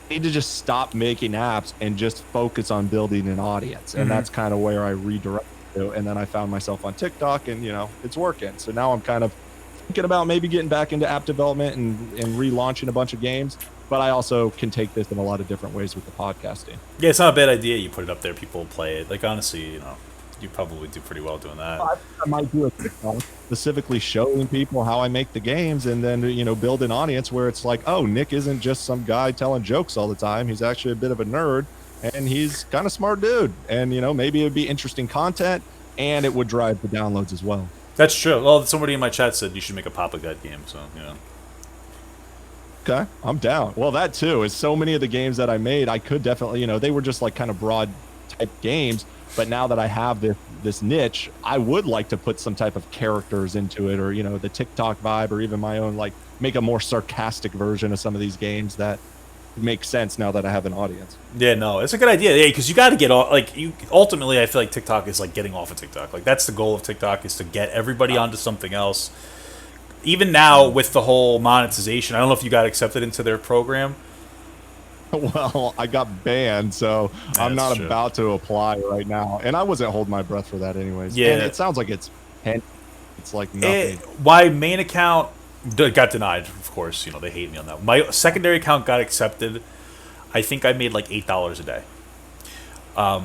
I need to just stop making apps and just focus on building an audience. And that's kind of where I redirected to. And then I found myself on TikTok, and it's working. So now I'm kind of thinking about maybe getting back into app development and relaunching a bunch of games. But I also can take this in a lot of different ways with the podcasting. Yeah, it's not a bad idea. You put it up there, people will play it. Like, honestly, you probably do pretty well doing that. I might do a TikTok specifically showing people how I make the games, and then build an audience where it's like, oh, Nick isn't just some guy telling jokes all the time. He's actually a bit of a nerd, and he's kind of smart dude. And maybe it would be interesting content, and it would drive the downloads as well. That's true. Well, somebody in my chat said you should make a Papa God game, so Okay, I'm down. Well, that too is so many of the games that I made. I could definitely, they were just like kind of broad type games. But now that I have this niche, I would like to put some type of characters into it, or the TikTok vibe, or even my own, like make a more sarcastic version of some of these games that make sense now that I have an audience. Yeah, no, it's a good idea. Yeah, because you got to get off. Like, ultimately, I feel like TikTok is like getting off of TikTok. Like, that's the goal of TikTok, is to get everybody onto something else. Even now with the whole monetization, I don't know if you got accepted into their program. Well, I got banned, so Yeah, I'm that's not true. about to apply right now. And I wasn't holding my breath for that anyways. Yeah. And it sounds like it's like nothing. My main account got denied, of course. They hate me on that. My secondary account got accepted. I think I made like $8 a day. Oh,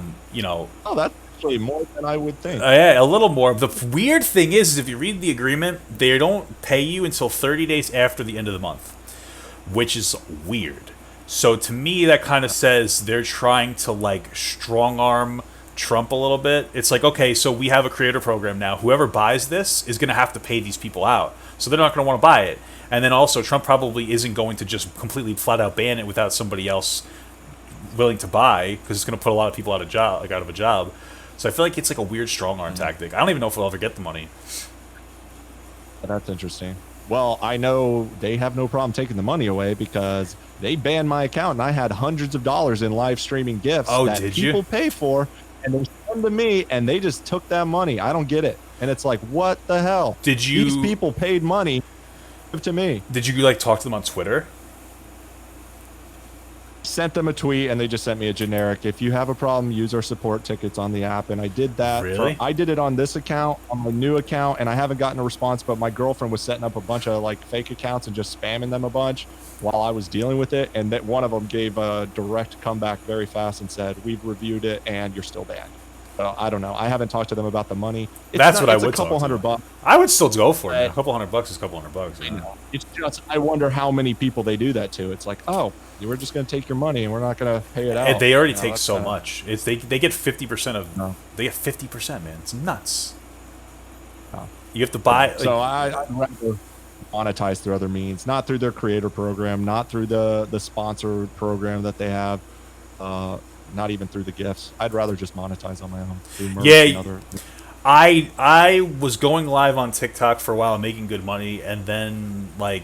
that's actually more than I would think. Yeah, a little more. The weird thing is if you read the agreement, they don't pay you until 30 days after the end of the month, which is weird. So to me, that kind of says they're trying to like strong arm Trump a little bit. It's like, okay, so we have a creator program now. Whoever buys this is going to have to pay these people out. So they're not going to want to buy it. And then also, Trump probably isn't going to just completely flat out ban it without somebody else willing to buy, because it's going to put a lot of people out of a job. So I feel like it's like a weird strong arm tactic. I don't even know if we'll ever get the money. That's interesting. Well, I know they have no problem taking the money away because they banned my account, and I had hundreds of dollars in live streaming gifts that did you? people pay for, and they send to me, and they just took that money. I don't get it. And it's like, what the hell? Did you- These people paid money to me. Did you like talk to them on Twitter? sent them a tweet and they just sent me a generic, if you have a problem, use our support tickets on the app. And I did that. Really? I did it on this account, on my new account, and I haven't gotten a response, but my girlfriend was setting up a bunch of like fake accounts and just spamming them a bunch while I was dealing with it. And that one of them gave a direct comeback very fast and said, we've reviewed it and you're still banned. So I don't know. I haven't talked to them about the money. That's what I would It's a couple talk to $100. I would still go for it. A couple $100 is a couple $100. You know, it's just, I wonder how many people they do that to. It's like, oh, we're just going to take your money and we're not going to pay it out. And they already You know, take that's so kinda- much. It's they get 50% of. No. They get 50%, man. It's nuts. Oh. You have to buy. Like, So I'd rather monetize through other means, not through their creator program, not through the sponsored program that they have, not even through the gifts. I'd rather just monetize on my own. Through merch Yeah, and other, I was going live on TikTok for a while, making good money, and then like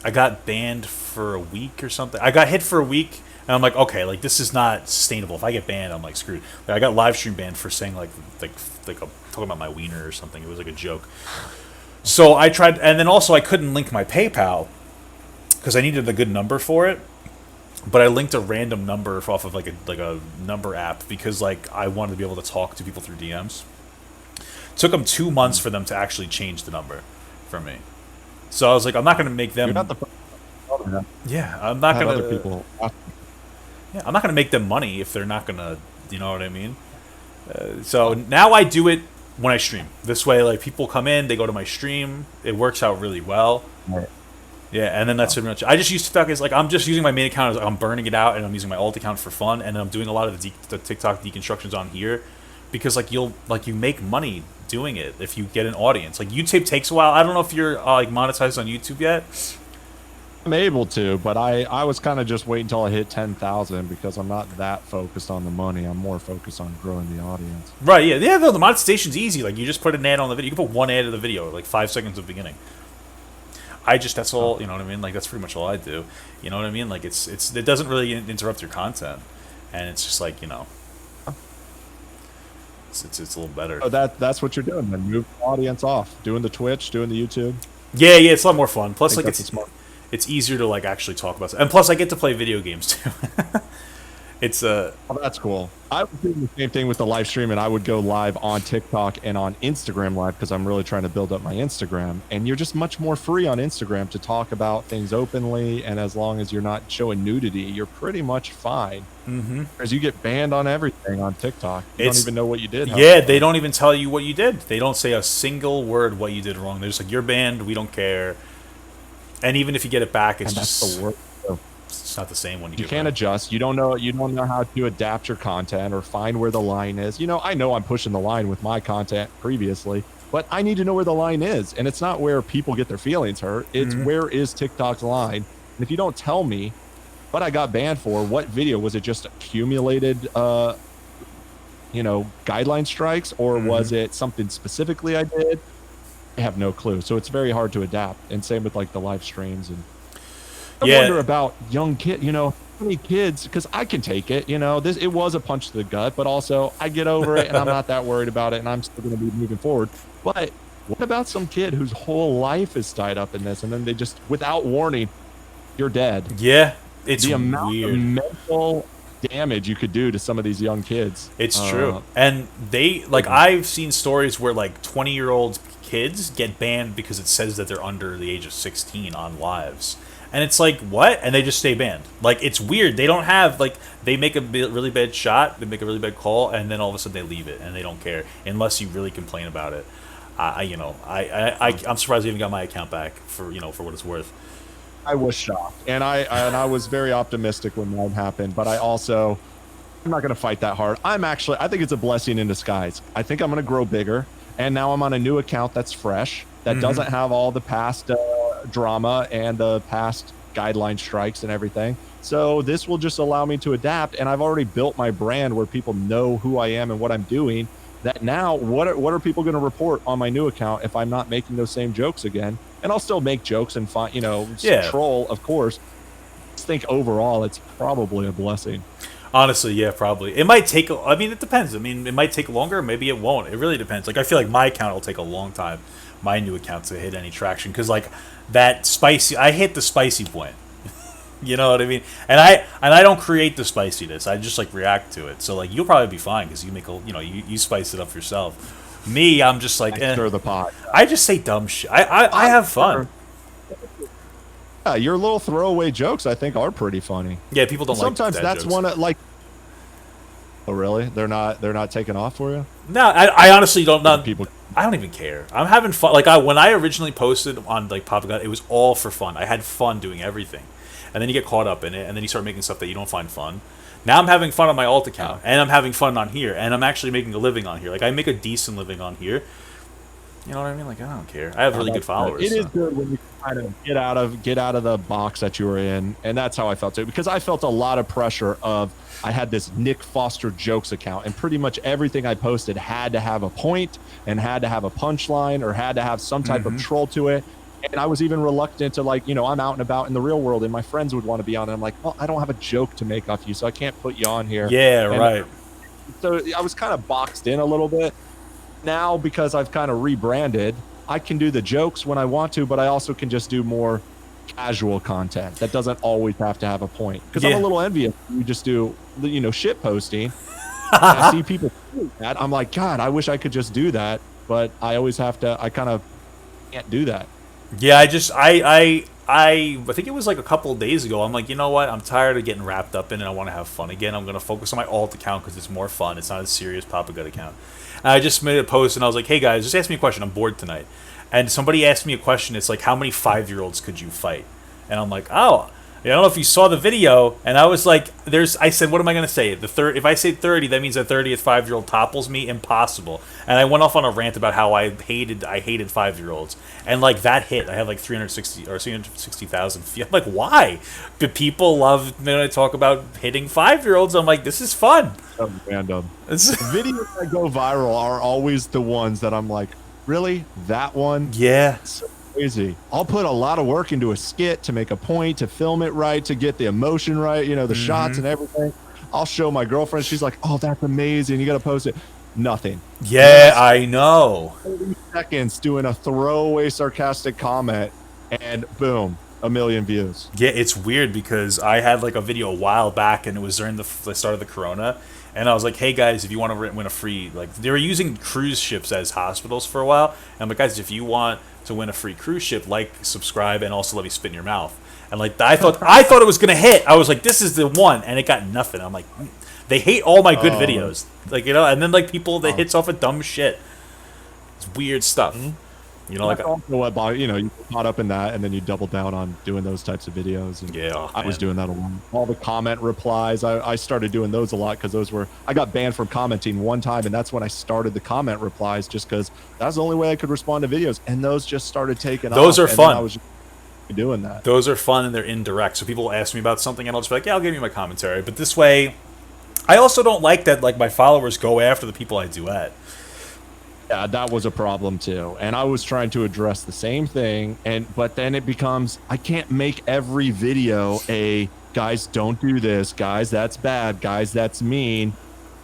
I got banned for a week or something. I got hit for a week, and I'm like, okay, like this is not sustainable. If I get banned, I'm like screwed. Like, I got live stream banned for saying like I'm talking about my wiener or something. It was like a joke. So I tried, and then also I couldn't link my PayPal because I needed a good number for it. But I linked a random number off of like a number app because like I wanted to be able to talk to people through DMs. Took them 2 months for them to actually change the number for me. So I was like, I'm not going to make them. you're not the first one. Yeah, I'm not Have going other to. people. Yeah, I'm not going to make them money if they're not going to. You know what I mean? So now I do it when I stream. This way, like people come in, they go to my stream. It works out really well. Right. Yeah, and then that's pretty much. I just use TikTok as like I'm just using my main account as like, I'm burning it out, and I'm using my alt account for fun, and then I'm doing a lot of the TikTok deconstructions on here, because like you make money doing it if you get an audience. Like YouTube takes a while. I don't know if you're like monetized on YouTube yet. I'm able to, but I was kind of just waiting until I hit 10,000 because I'm not that focused on the money. I'm more focused on growing the audience. Right? Yeah, yeah. No, the monetization's easy. Like you just put an ad on the video. You can put one ad in the video, like 5 seconds of beginning. That's all, you know what I mean? Like, that's pretty much all I do. You know what I mean? Like, it doesn't really interrupt your content. And it's just like, you know, it's a little better. So that's what you're doing. Then move the audience off, doing the Twitch, doing the YouTube. Yeah, yeah, it's a lot more fun. Plus, like, That's smart. it's easier to, like, actually talk about stuff. And plus, I get to play video games, too. It's Oh, that's cool. I was doing the same thing with the live stream, and I would go live on TikTok and on Instagram Live because I'm really trying to build up my Instagram. And you're just much more free on Instagram to talk about things openly, and as long as you're not showing nudity, you're pretty much fine. mm-hmm. Because you get banned on everything on TikTok. You It's- don't even know what you did. Yeah, they don't even tell you what you did. They don't say a single word what you did wrong. They're just like, you're banned, we don't care. And even if you get it back, it's And that's just the worst. it's not the same when you You get can't back. adjust. You don't know how to adapt your content or find where the line is. You know, I know I'm pushing the line with my content previously, but I need to know where the line is. And it's not where people get their feelings hurt. It's Mhm. where is TikTok's line. And if you don't tell me what I got banned for, what video was it, just accumulated guideline strikes, or was it something specifically I did? I have no clue. So it's very hard to adapt. And same with like the live streams. And I Yeah. wonder about young kids, how many kids, because I can take it, it was a punch to the gut, but also I get over it and I'm not that worried about it and I'm still going to be moving forward. But what about some kid whose whole life is tied up in this, and then they just, without warning, you're dead? Yeah, it's The amount weird. of mental damage you could do to some of these young kids. It's true. And they, like, I've seen stories where, like, 20-year-old kids get banned because it says that they're under the age of 16 on lives. And it's like, what? And they just stay banned. Like, it's weird. They don't have, like, they make a really bad shot, they make a really bad call, and then all of a sudden they leave it, and they don't care, unless you really complain about it. I'm surprised I even got my account back for what it's worth. I was shocked, and I was very optimistic when that happened, but I'm not going to fight that hard. I think it's a blessing in disguise. I think I'm going to grow bigger, and now I'm on a new account that's fresh, that doesn't have all the past drama and the past guideline strikes and everything. So this will just allow me to adapt, and I've already built my brand where people know who I am and what I'm doing. That now, what are people going to report on my new account if I'm not making those same jokes again? And I'll still make jokes and find, troll, of course. I think overall, it's probably a blessing. Honestly, yeah, probably. It might take, it depends. It might take longer, maybe it won't. It really depends. Like, I feel like my account will take a long time, my new account, to hit any traction. Because, like, I hit the spicy point. You know what I mean? And I don't create the spiciness. I just like react to it. So like you'll probably be fine because you make you spice it up yourself. Me, I'm just like Stir the pot. I just say dumb shit. I have fun. Yeah, your little throwaway jokes I think are pretty funny. Yeah, people don't Sometimes like that's jokes. one of like. Oh really? They're not taking off for you? No, I honestly don't. People. I don't even care. I'm having fun. Like when I originally posted on like Papa God, it was all for fun. I had fun doing everything, and then you get caught up in it, and then you start making stuff that you don't find fun. Now I'm having fun on my alt account, and I'm having fun on here, and I'm actually making a living on here. Like I make a decent living on here. You know what I mean? Like I don't care. I have really good followers. It is good when you kind of get out of the box that you were in, and that's how I felt too. Because I felt a lot of pressure of I had this Nick Foster jokes account, and pretty much everything I posted had to have a point and had to have a punchline or had to have some type of troll to it. And I was even reluctant to I'm out and about in the real world, and my friends would want to be on, and I'm like, well, I don't have a joke to make off you, so I can't put you on here. Yeah, and right. So I was kind of boxed in a little bit. Now, because I've kind of rebranded, I can do the jokes when I want to, but I also can just do more casual content that doesn't always have to have a point. Because I'm a little envious. You just do, shit posting. I see people do that. I'm like, God, I wish I could just do that, but I always have to. I kind of can't do that. Yeah, I think it was like a couple of days ago. I'm like, you know what? I'm tired of getting wrapped up in it. I want to have fun again. I'm going to focus on my alt account because it's more fun. It's not a serious Papa Gut account. And I just made a post and I was like, hey guys, just ask me a question. I'm bored tonight. And somebody asked me a question. It's like, how many 5-year-olds could you fight? And I'm like, oh, I don't know if you saw the video. And I was like, I said, what am I going to say? If I say 30, that means the 30th 5-year-old topples me? Impossible. And I went off on a rant about how I hated 5-year-olds. And like that hit. I had like 360,000. I'm like, why? Do people love when I talk about hitting 5-year-olds? I'm like, this is fun. So random. Videos that go viral are always the ones that I'm like, really? That one? Yeah. So crazy. I'll put a lot of work into a skit to make a point, to film it right, to get the emotion right, the shots and everything. I'll show my girlfriend. She's like, oh, that's amazing. You got to post it. Nothing. Yeah, I know. 30 seconds doing a throwaway sarcastic comment, and boom, 1 million views. Yeah, it's weird because I had like a video a while back, and it was during the start of the corona, and I was like, hey guys, if you want to win a free, like they were using cruise ships as hospitals for a while, and I'm like, guys, if you want to win a free cruise ship, like, subscribe, and also let me spit in your mouth. And like I thought it was gonna hit. I was like, this is the one, and it got nothing. I'm like, they hate all my good videos, like and then like people that hits off of dumb shit. It's weird stuff. Like also what you get caught up in that, and then you double down on doing those types of videos. And yeah, I was doing that a lot. All the comment replies, I started doing those a lot because I got banned from commenting one time, and that's when I started the comment replies, just because that's the only way I could respond to videos, and those just started taking off. Those are fun. I was just doing that. Those are fun, and they're indirect. So people will ask me about something, and I'll just be like, yeah, I'll give you my commentary. But this way, I also don't like that like my followers go after the people I duet. Yeah, that was a problem too, and I was trying to address the same thing, but then it becomes I can't make every video a guys don't do this, guys that's bad, guys that's mean.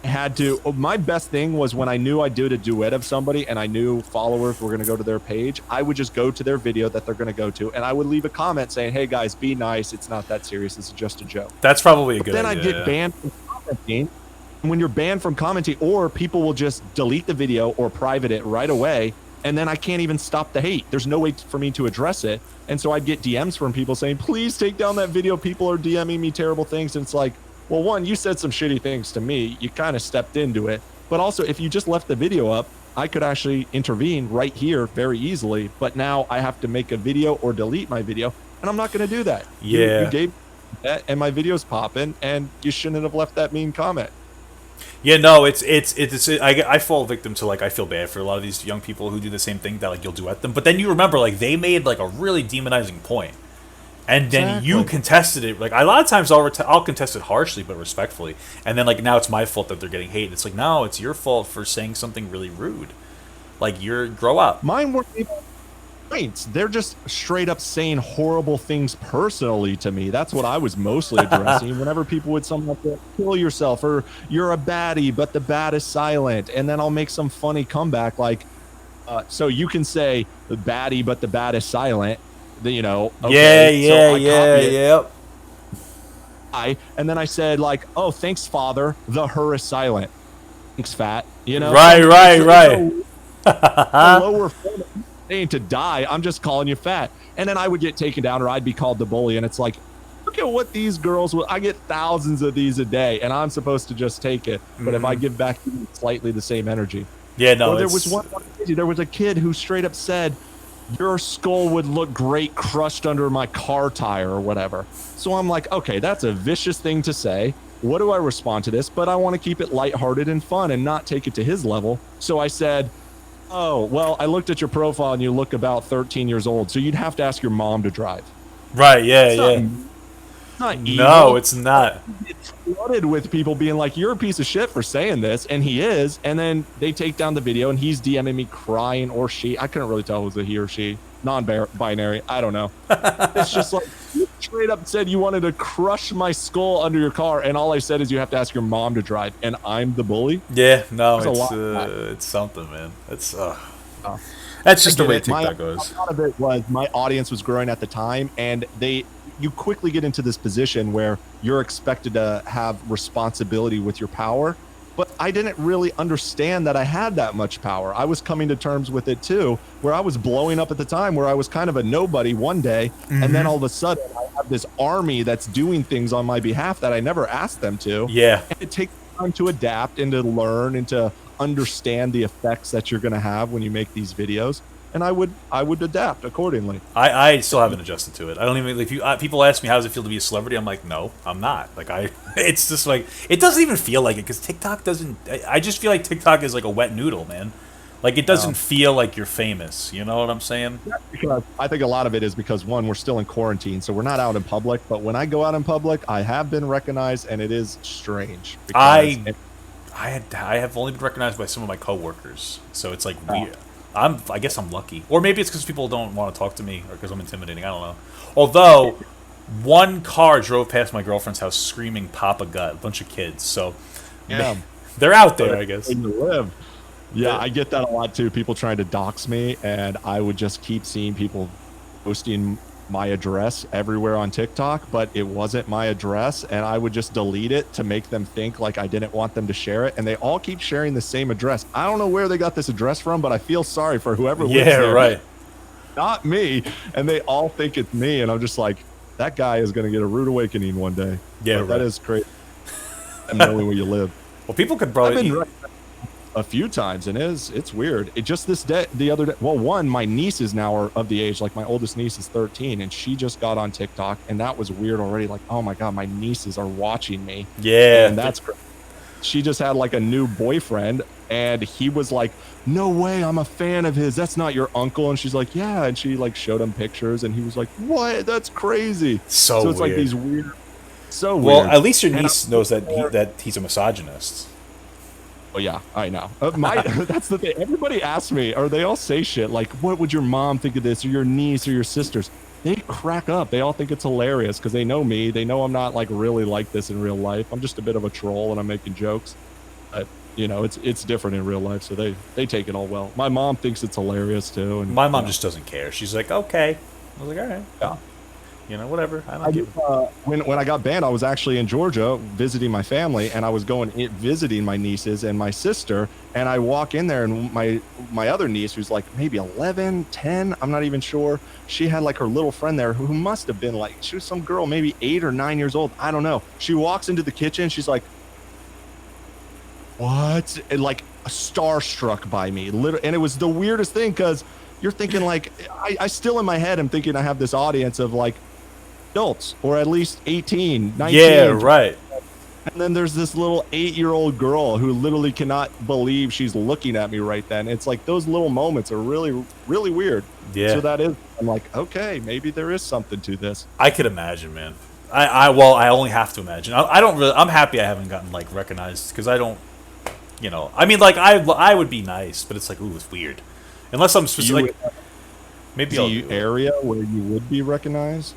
I had to. My best thing was when I knew I did a duet of somebody and I knew followers were going to go to their page, I would just go to their video that they're going to go to, and I would leave a comment saying, hey guys, be nice, it's not that serious, it's just a joke. That's probably a good idea. Then I'd get banned from commenting. When you're banned from commenting, or people will just delete the video or private it right away, and then I can't even stop the hate. There's no way for me to address it. And so I'd get DMs from people saying, please take down that video. People are DMing me terrible things. And it's like, well, one, you said some shitty things to me. You kind of stepped into it. But also, if you just left the video up, I could actually intervene right here very easily. But now I have to make a video or delete my video, and I'm not going to do that. Yeah. You gave that, and my video's popping, and you shouldn't have left that mean comment. Yeah, no, I fall victim to like I feel bad for a lot of these young people who do the same thing that like you'll duet them, but then you remember like they made like a really demonizing point, and then you contested it. Like a lot of times I'll contest it harshly but respectfully, and then like now it's my fault that they're getting hate. It's like no, it's your fault for saying something really rude. Like grow up. Mine weren't even points. They're just straight up saying horrible things personally to me. That's what I was mostly addressing. Whenever people would something like kill yourself, or you're a baddie, but the bad is silent, and then I'll make some funny comeback like, so you can say the baddie, but the bad is silent. Okay, Yeah. And then I said like, oh, thanks, father. The her is silent. Thanks, fat. You know, Right, so right, it's right. a lower form of saying to die. I'm just calling you fat. And then I would get taken down, or I'd be called the bully. And it's like, look at what these girls will. I get thousands of these a day, and I'm supposed to just take it. But if I give back slightly the same energy. Yeah, no, Or there it's, was one. There was a kid who straight up said, "Your skull would look great crushed under my car tire," or whatever. So I'm like, okay, that's a vicious thing to say. What do I respond to this? But I want to keep it lighthearted and fun and not take it to his level. So I said, oh, well, I looked at your profile and you look about 13 years old. So you'd have to ask your mom to drive. right, yeah, It's not, yeah. it's not evil. No, it's not. It's flooded with people being like, you're a piece of shit for saying this. And he is. And then they take down the video and he's DMing me crying, or she. I couldn't really tell if it was a he or she. Non-binary. I don't know. It's just like, you straight up said you wanted to crush my skull under your car. And all I said is you have to ask your mom to drive. And I'm the bully. Yeah, no, There's a it's lot it's something, man. It's Oh. that's just the I get way it. TikTok goes. A lot of it was my audience was growing at the time, and you quickly get into this position where you're expected to have responsibility with your power. But I didn't really understand that I had that much power. I was coming to terms with it too, where I was blowing up at the time, where I was kind of a nobody one day, and then all of a sudden I have this army that's doing things on my behalf that I never asked them to. Yeah, And it takes time to adapt and to learn and to understand the effects that you're going to have when you make these videos. And I would adapt accordingly. I still haven't adjusted to it. I don't even like, if you people ask me how does it feel to be a celebrity. I'm like, no, I'm not. Like it's just like it doesn't even feel like it because TikTok doesn't. I just feel like TikTok is like a wet noodle, man. Like it doesn't feel like you're famous. You know what I'm saying? Because I think a lot of it is because one, we're still in quarantine, so we're not out in public. But when I go out in public, I have been recognized, and it is strange. I have only been recognized by some of my coworkers, so it's like weird. I guess I'm lucky, or maybe it's because people don't want to talk to me, or because I'm intimidating. I don't know. Although, one car drove past my girlfriend's house screaming "Papa Gut," a bunch of kids. So, Yeah. they're out there, I guess. Where you live. Yeah, I get that a lot too. People trying to dox me, and I would just keep seeing people posting my address everywhere on TikTok, but it wasn't my address, and I would just delete it to make them think like I didn't want them to share it, and they all keep sharing the same address. I don't know where they got this address from, but I feel sorry for whoever lives Yeah, there. right. Not me, and they all think it's me, and I'm just like, that guy is going to get a rude awakening one day. Yeah, But that right. is crazy. And knowing where you live. Well, people could I've probably. been a few times, and it's weird. It just the other day. Well, one, my nieces now are of the age. Like my oldest niece is 13, and she just got on TikTok, and that was weird already. Like, oh my god, my nieces are watching me. Yeah, And that's crazy. She just had like a new boyfriend, and he was like, "No way, I'm a fan of his. That's not your uncle." And she's like, "Yeah," and she like showed him pictures, and he was like, "What? That's crazy." so it's weird. like these weird. So Well, weird. at least your And niece knows that he's a misogynist. Oh yeah, I know. That's the thing. Everybody asks me, or they all say shit like, "What would your mom think of this, or your niece, or your sisters?" They crack up. They all think it's hilarious because they know me. They know I'm not like really like this in real life. I'm just a bit of a troll, and I'm making jokes. But you know, it's different in real life, so they take it all well. My mom thinks it's hilarious too, and My mom just doesn't care. She's like, okay. I was like, all right. Yeah. You know, whatever. I I don't give. just, when I got banned, I was actually in Georgia visiting my family, and I was visiting my nieces and my sister, and I walk in there, and my other niece, who's like maybe 11, 10, I'm not even sure, she had like her little friend there who must have been like, she was some girl maybe 8 or 9 years old, I don't know. She walks into the kitchen, she's like, what? And like starstruck by me, and it was the weirdest thing because you're thinking like, I still in my head am thinking I have this audience of like adults, or at least 18, 19. Yeah, right. And then there's this little 8-year-old girl who literally cannot believe she's looking at me right then. It's like those little moments are really, really weird. Yeah. So that is, I'm like, okay, maybe there is something to this. I could imagine, man. I only have to imagine. I don't really. I'm happy I haven't gotten like recognized because I don't. You know, I mean, like I would be nice, but it's like, ooh, it's weird. Unless I'm specific. Like, maybe I'll The do it. area where you would be recognized?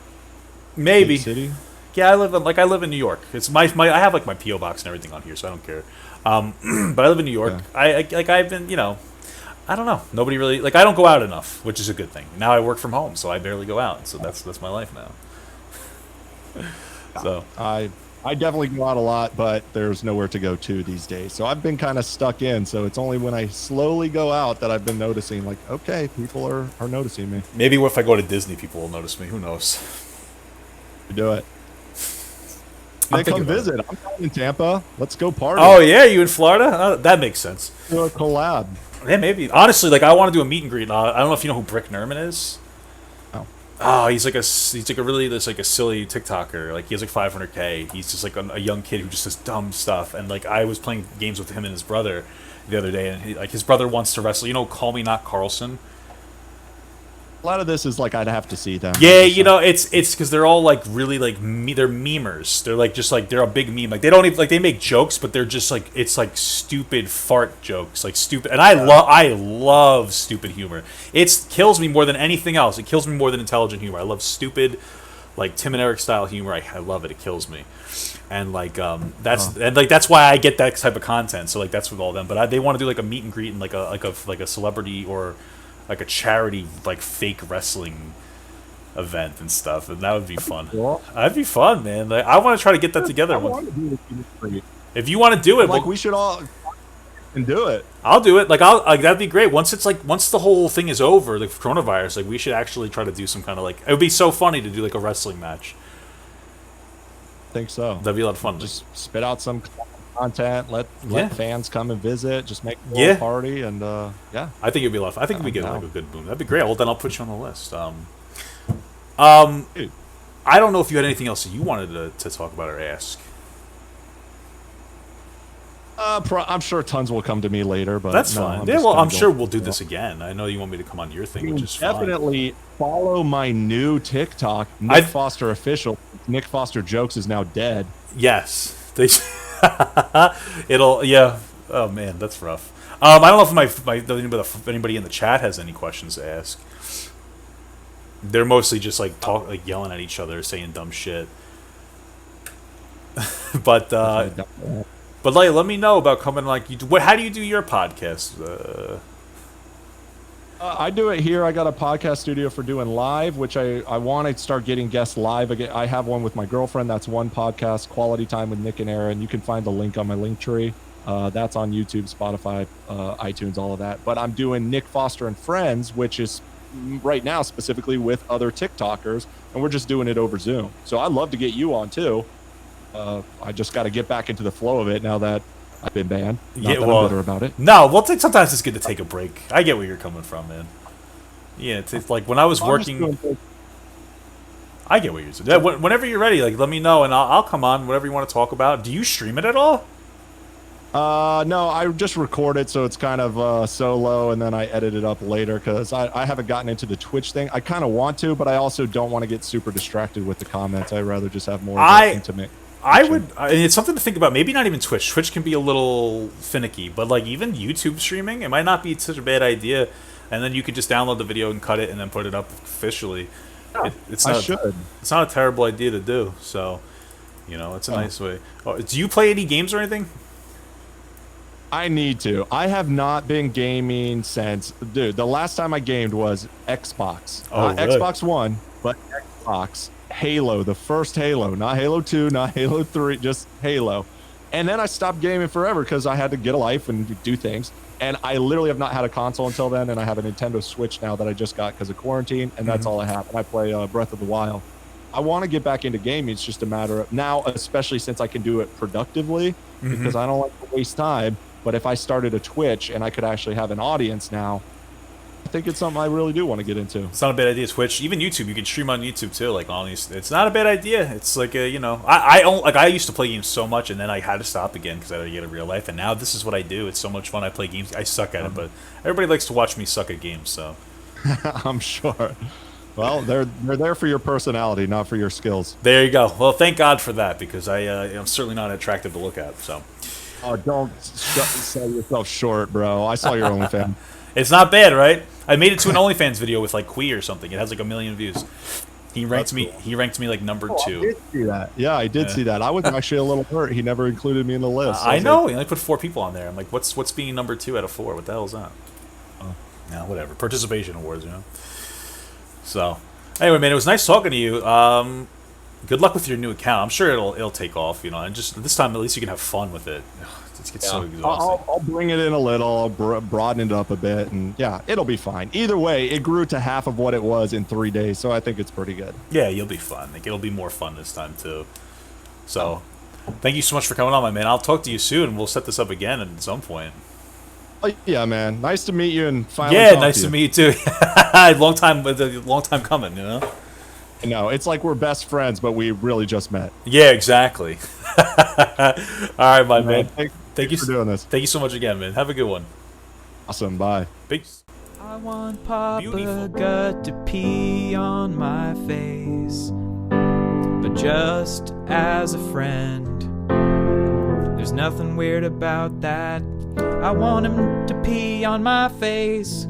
Maybe. Big city? Yeah, I live in New York. It's my I have like my PO box and everything on here, so I don't care. But I live in New York. Yeah. I've been, you know, I don't know. Nobody really like I don't go out enough, which is a good thing. Now I work from home, so I barely go out. So that's my life now. So I definitely go out a lot, but there's nowhere to go to these days. So I've been kind of stuck in. So it's only when I slowly go out that I've been noticing, like, okay, people are noticing me. maybe if I go to Disney, people will notice me. Who knows? We do it. I'm They thinking come about it. visit. I'm down in Tampa. Let's go party. Oh yeah, you in Florida? That makes sense. Do a collab. Yeah, maybe. Honestly, like I want to do a meet and greet. I don't know if you know who Brick Nerman is. Oh. Oh, he's like a really this like a silly TikToker. Like he has like 500K. He's just like a young kid who just does dumb stuff. And like I was playing games with him and his brother the other day, and like his brother wants to wrestle. You know, Call Me Not Carlson. A lot of this is like I'd have to see them. Yeah, you know, it's because they're all like really like they're memers. They're like just like they're a big meme. Like they don't even like they make jokes, but they're just like it's like stupid fart jokes, like stupid. And I love stupid humor. It kills me more than anything else. It kills me more than intelligent humor. I love stupid, like Tim and Eric style humor. I love it. It kills me. And like that's why I get that type of content. So like that's with all them. But they want to do like a meet and greet and like a celebrity or like a charity like fake wrestling event and stuff, and that would be fun. Cool. That'd be fun, man. Like, I want to try to get that together. I want to do this for you. If you want to do it, Like well, we should all and do it. I'll do it. Like that'd be great. Once the whole thing is over, the coronavirus, like we should actually try to do some kind of like it would be so funny to do like a wrestling match. I think so. That'd be a lot of fun. Just spit out some content. Let Yeah. fans come and visit. Just make a Yeah. little party and yeah. I think it'd be a lot of fun. I think we get down. like a good boom. That'd be great. Well, then I'll put you on the list. Dude. I don't know if you had anything else that you wanted to talk about or ask. I'm sure tons will come to me later, but That's no, fine. I'm Yeah, just well, kinda I'm sure going- we'll do this again. I know you want me to come on your thing, which is fine. Definitely follow my new TikTok, Nick I've- Foster official. Nick Foster jokes is now dead. Yes, they. It'll yeah. Oh man, that's rough. I don't know if anybody in the chat has any questions to ask. They're mostly just like yelling at each other, saying dumb shit. But like, let me know about coming. Like, how do you do your podcast? I do it here. I got a podcast studio for doing live, which I want to start getting guests live again. I have one with my girlfriend. That's one podcast, Quality Time with Nick and Aaron. You can find the link on my link tree. That's on YouTube, Spotify, iTunes, all of that. But I'm doing Nick Foster and Friends, which is right now specifically with other TikTokers, and we're just doing it over Zoom. So I'd love to get you on too. I just got to get back into the flow of it now that I've been banned. Not that I'm bitter about it. No, well, sometimes it's good to take a break. I get where you're coming from, man. Yeah, it's like when I was working. I get what you're saying. Yeah, whenever you're ready, like let me know and I'll come on. Whatever you want to talk about. Do you stream it at all? No, I just record it, so it's kind of solo, and then I edit it up later because I haven't gotten into the Twitch thing. I kind of want to, but I also don't want to get super distracted with the comments. I'd rather just have more of an intimate. And it's something to think about. Maybe not even Twitch. Twitch can be a little finicky, but like even YouTube streaming, it might not be such a bad idea. And then you could just download the video and cut it, and then put it up officially. Yeah, It's not a terrible idea to do. So, you know, it's a nice way. Oh, do you play any games or anything? I need to. I have not been gaming since, dude. The last time I gamed was Xbox. Oh, Not really? Xbox One, but Xbox. Halo, the first Halo, not Halo 2, not Halo 3, just Halo. And then I stopped gaming forever because I had to get a life and do things. And I literally have not had a console until then, and I have a Nintendo Switch now that I just got because of quarantine, and that's all I have. And I play Breath of the Wild. I want to get back into gaming. It's just a matter of now, especially since I can do it productively, because I don't like to waste time. But if I started a Twitch and I could actually have an audience now, I think it's something I really do want to get into. It's not a bad idea. Twitch, even YouTube, you can stream on YouTube too. Like on these, it's not a bad idea. It's like a, you know, I used to play games so much, and then I had to stop again because I had to get a real life. And now this is what I do. It's so much fun. I play games. I suck at it, but everybody likes to watch me suck at games. So I'm sure. Well, they're there for your personality, not for your skills. there you go. Well, thank God for that because I'm certainly not attractive to look at. So Oh, don't sell yourself short, bro. I saw your OnlyFans. it's not bad, right? I made it to an OnlyFans video with like Quee or something. It has like 1 million views. He ranked me. Cool. He ranked me like number I 2. did see that. Yeah, I did see that. I was actually a little hurt. He never included me in the list. I know. He only put 4 people on there. I'm like, what's being number 2 out of 4? What the hell is that? No, whatever. Participation awards, you know. So, anyway, man, it was nice talking to you. Good luck with your new account. I'm sure it'll take off, and just this time at least you can have fun with it. It gets so exhausting. I'll bring it in a little, I'll broaden it up a bit, and yeah, it'll be fine. Either way, it grew to half of what it was in 3 days, so I think it's pretty good. Yeah, you'll be fun. Like, it'll be more fun this time too. So, thank you so much for coming on, my man. I'll talk to you soon. We'll set this up again at some point. Oh, yeah, man. Nice to meet you and finally. Yeah, nice to meet you too. long time coming, No, it's like we're best friends, but we really just met. Yeah, exactly. All right, my man. Thank you for doing this. Thank you so much again, man. Have a good one. Awesome. Bye. Peace. I want Papa Gut to pee on my face, but just as a friend. There's nothing weird about that. I want him to pee on my face.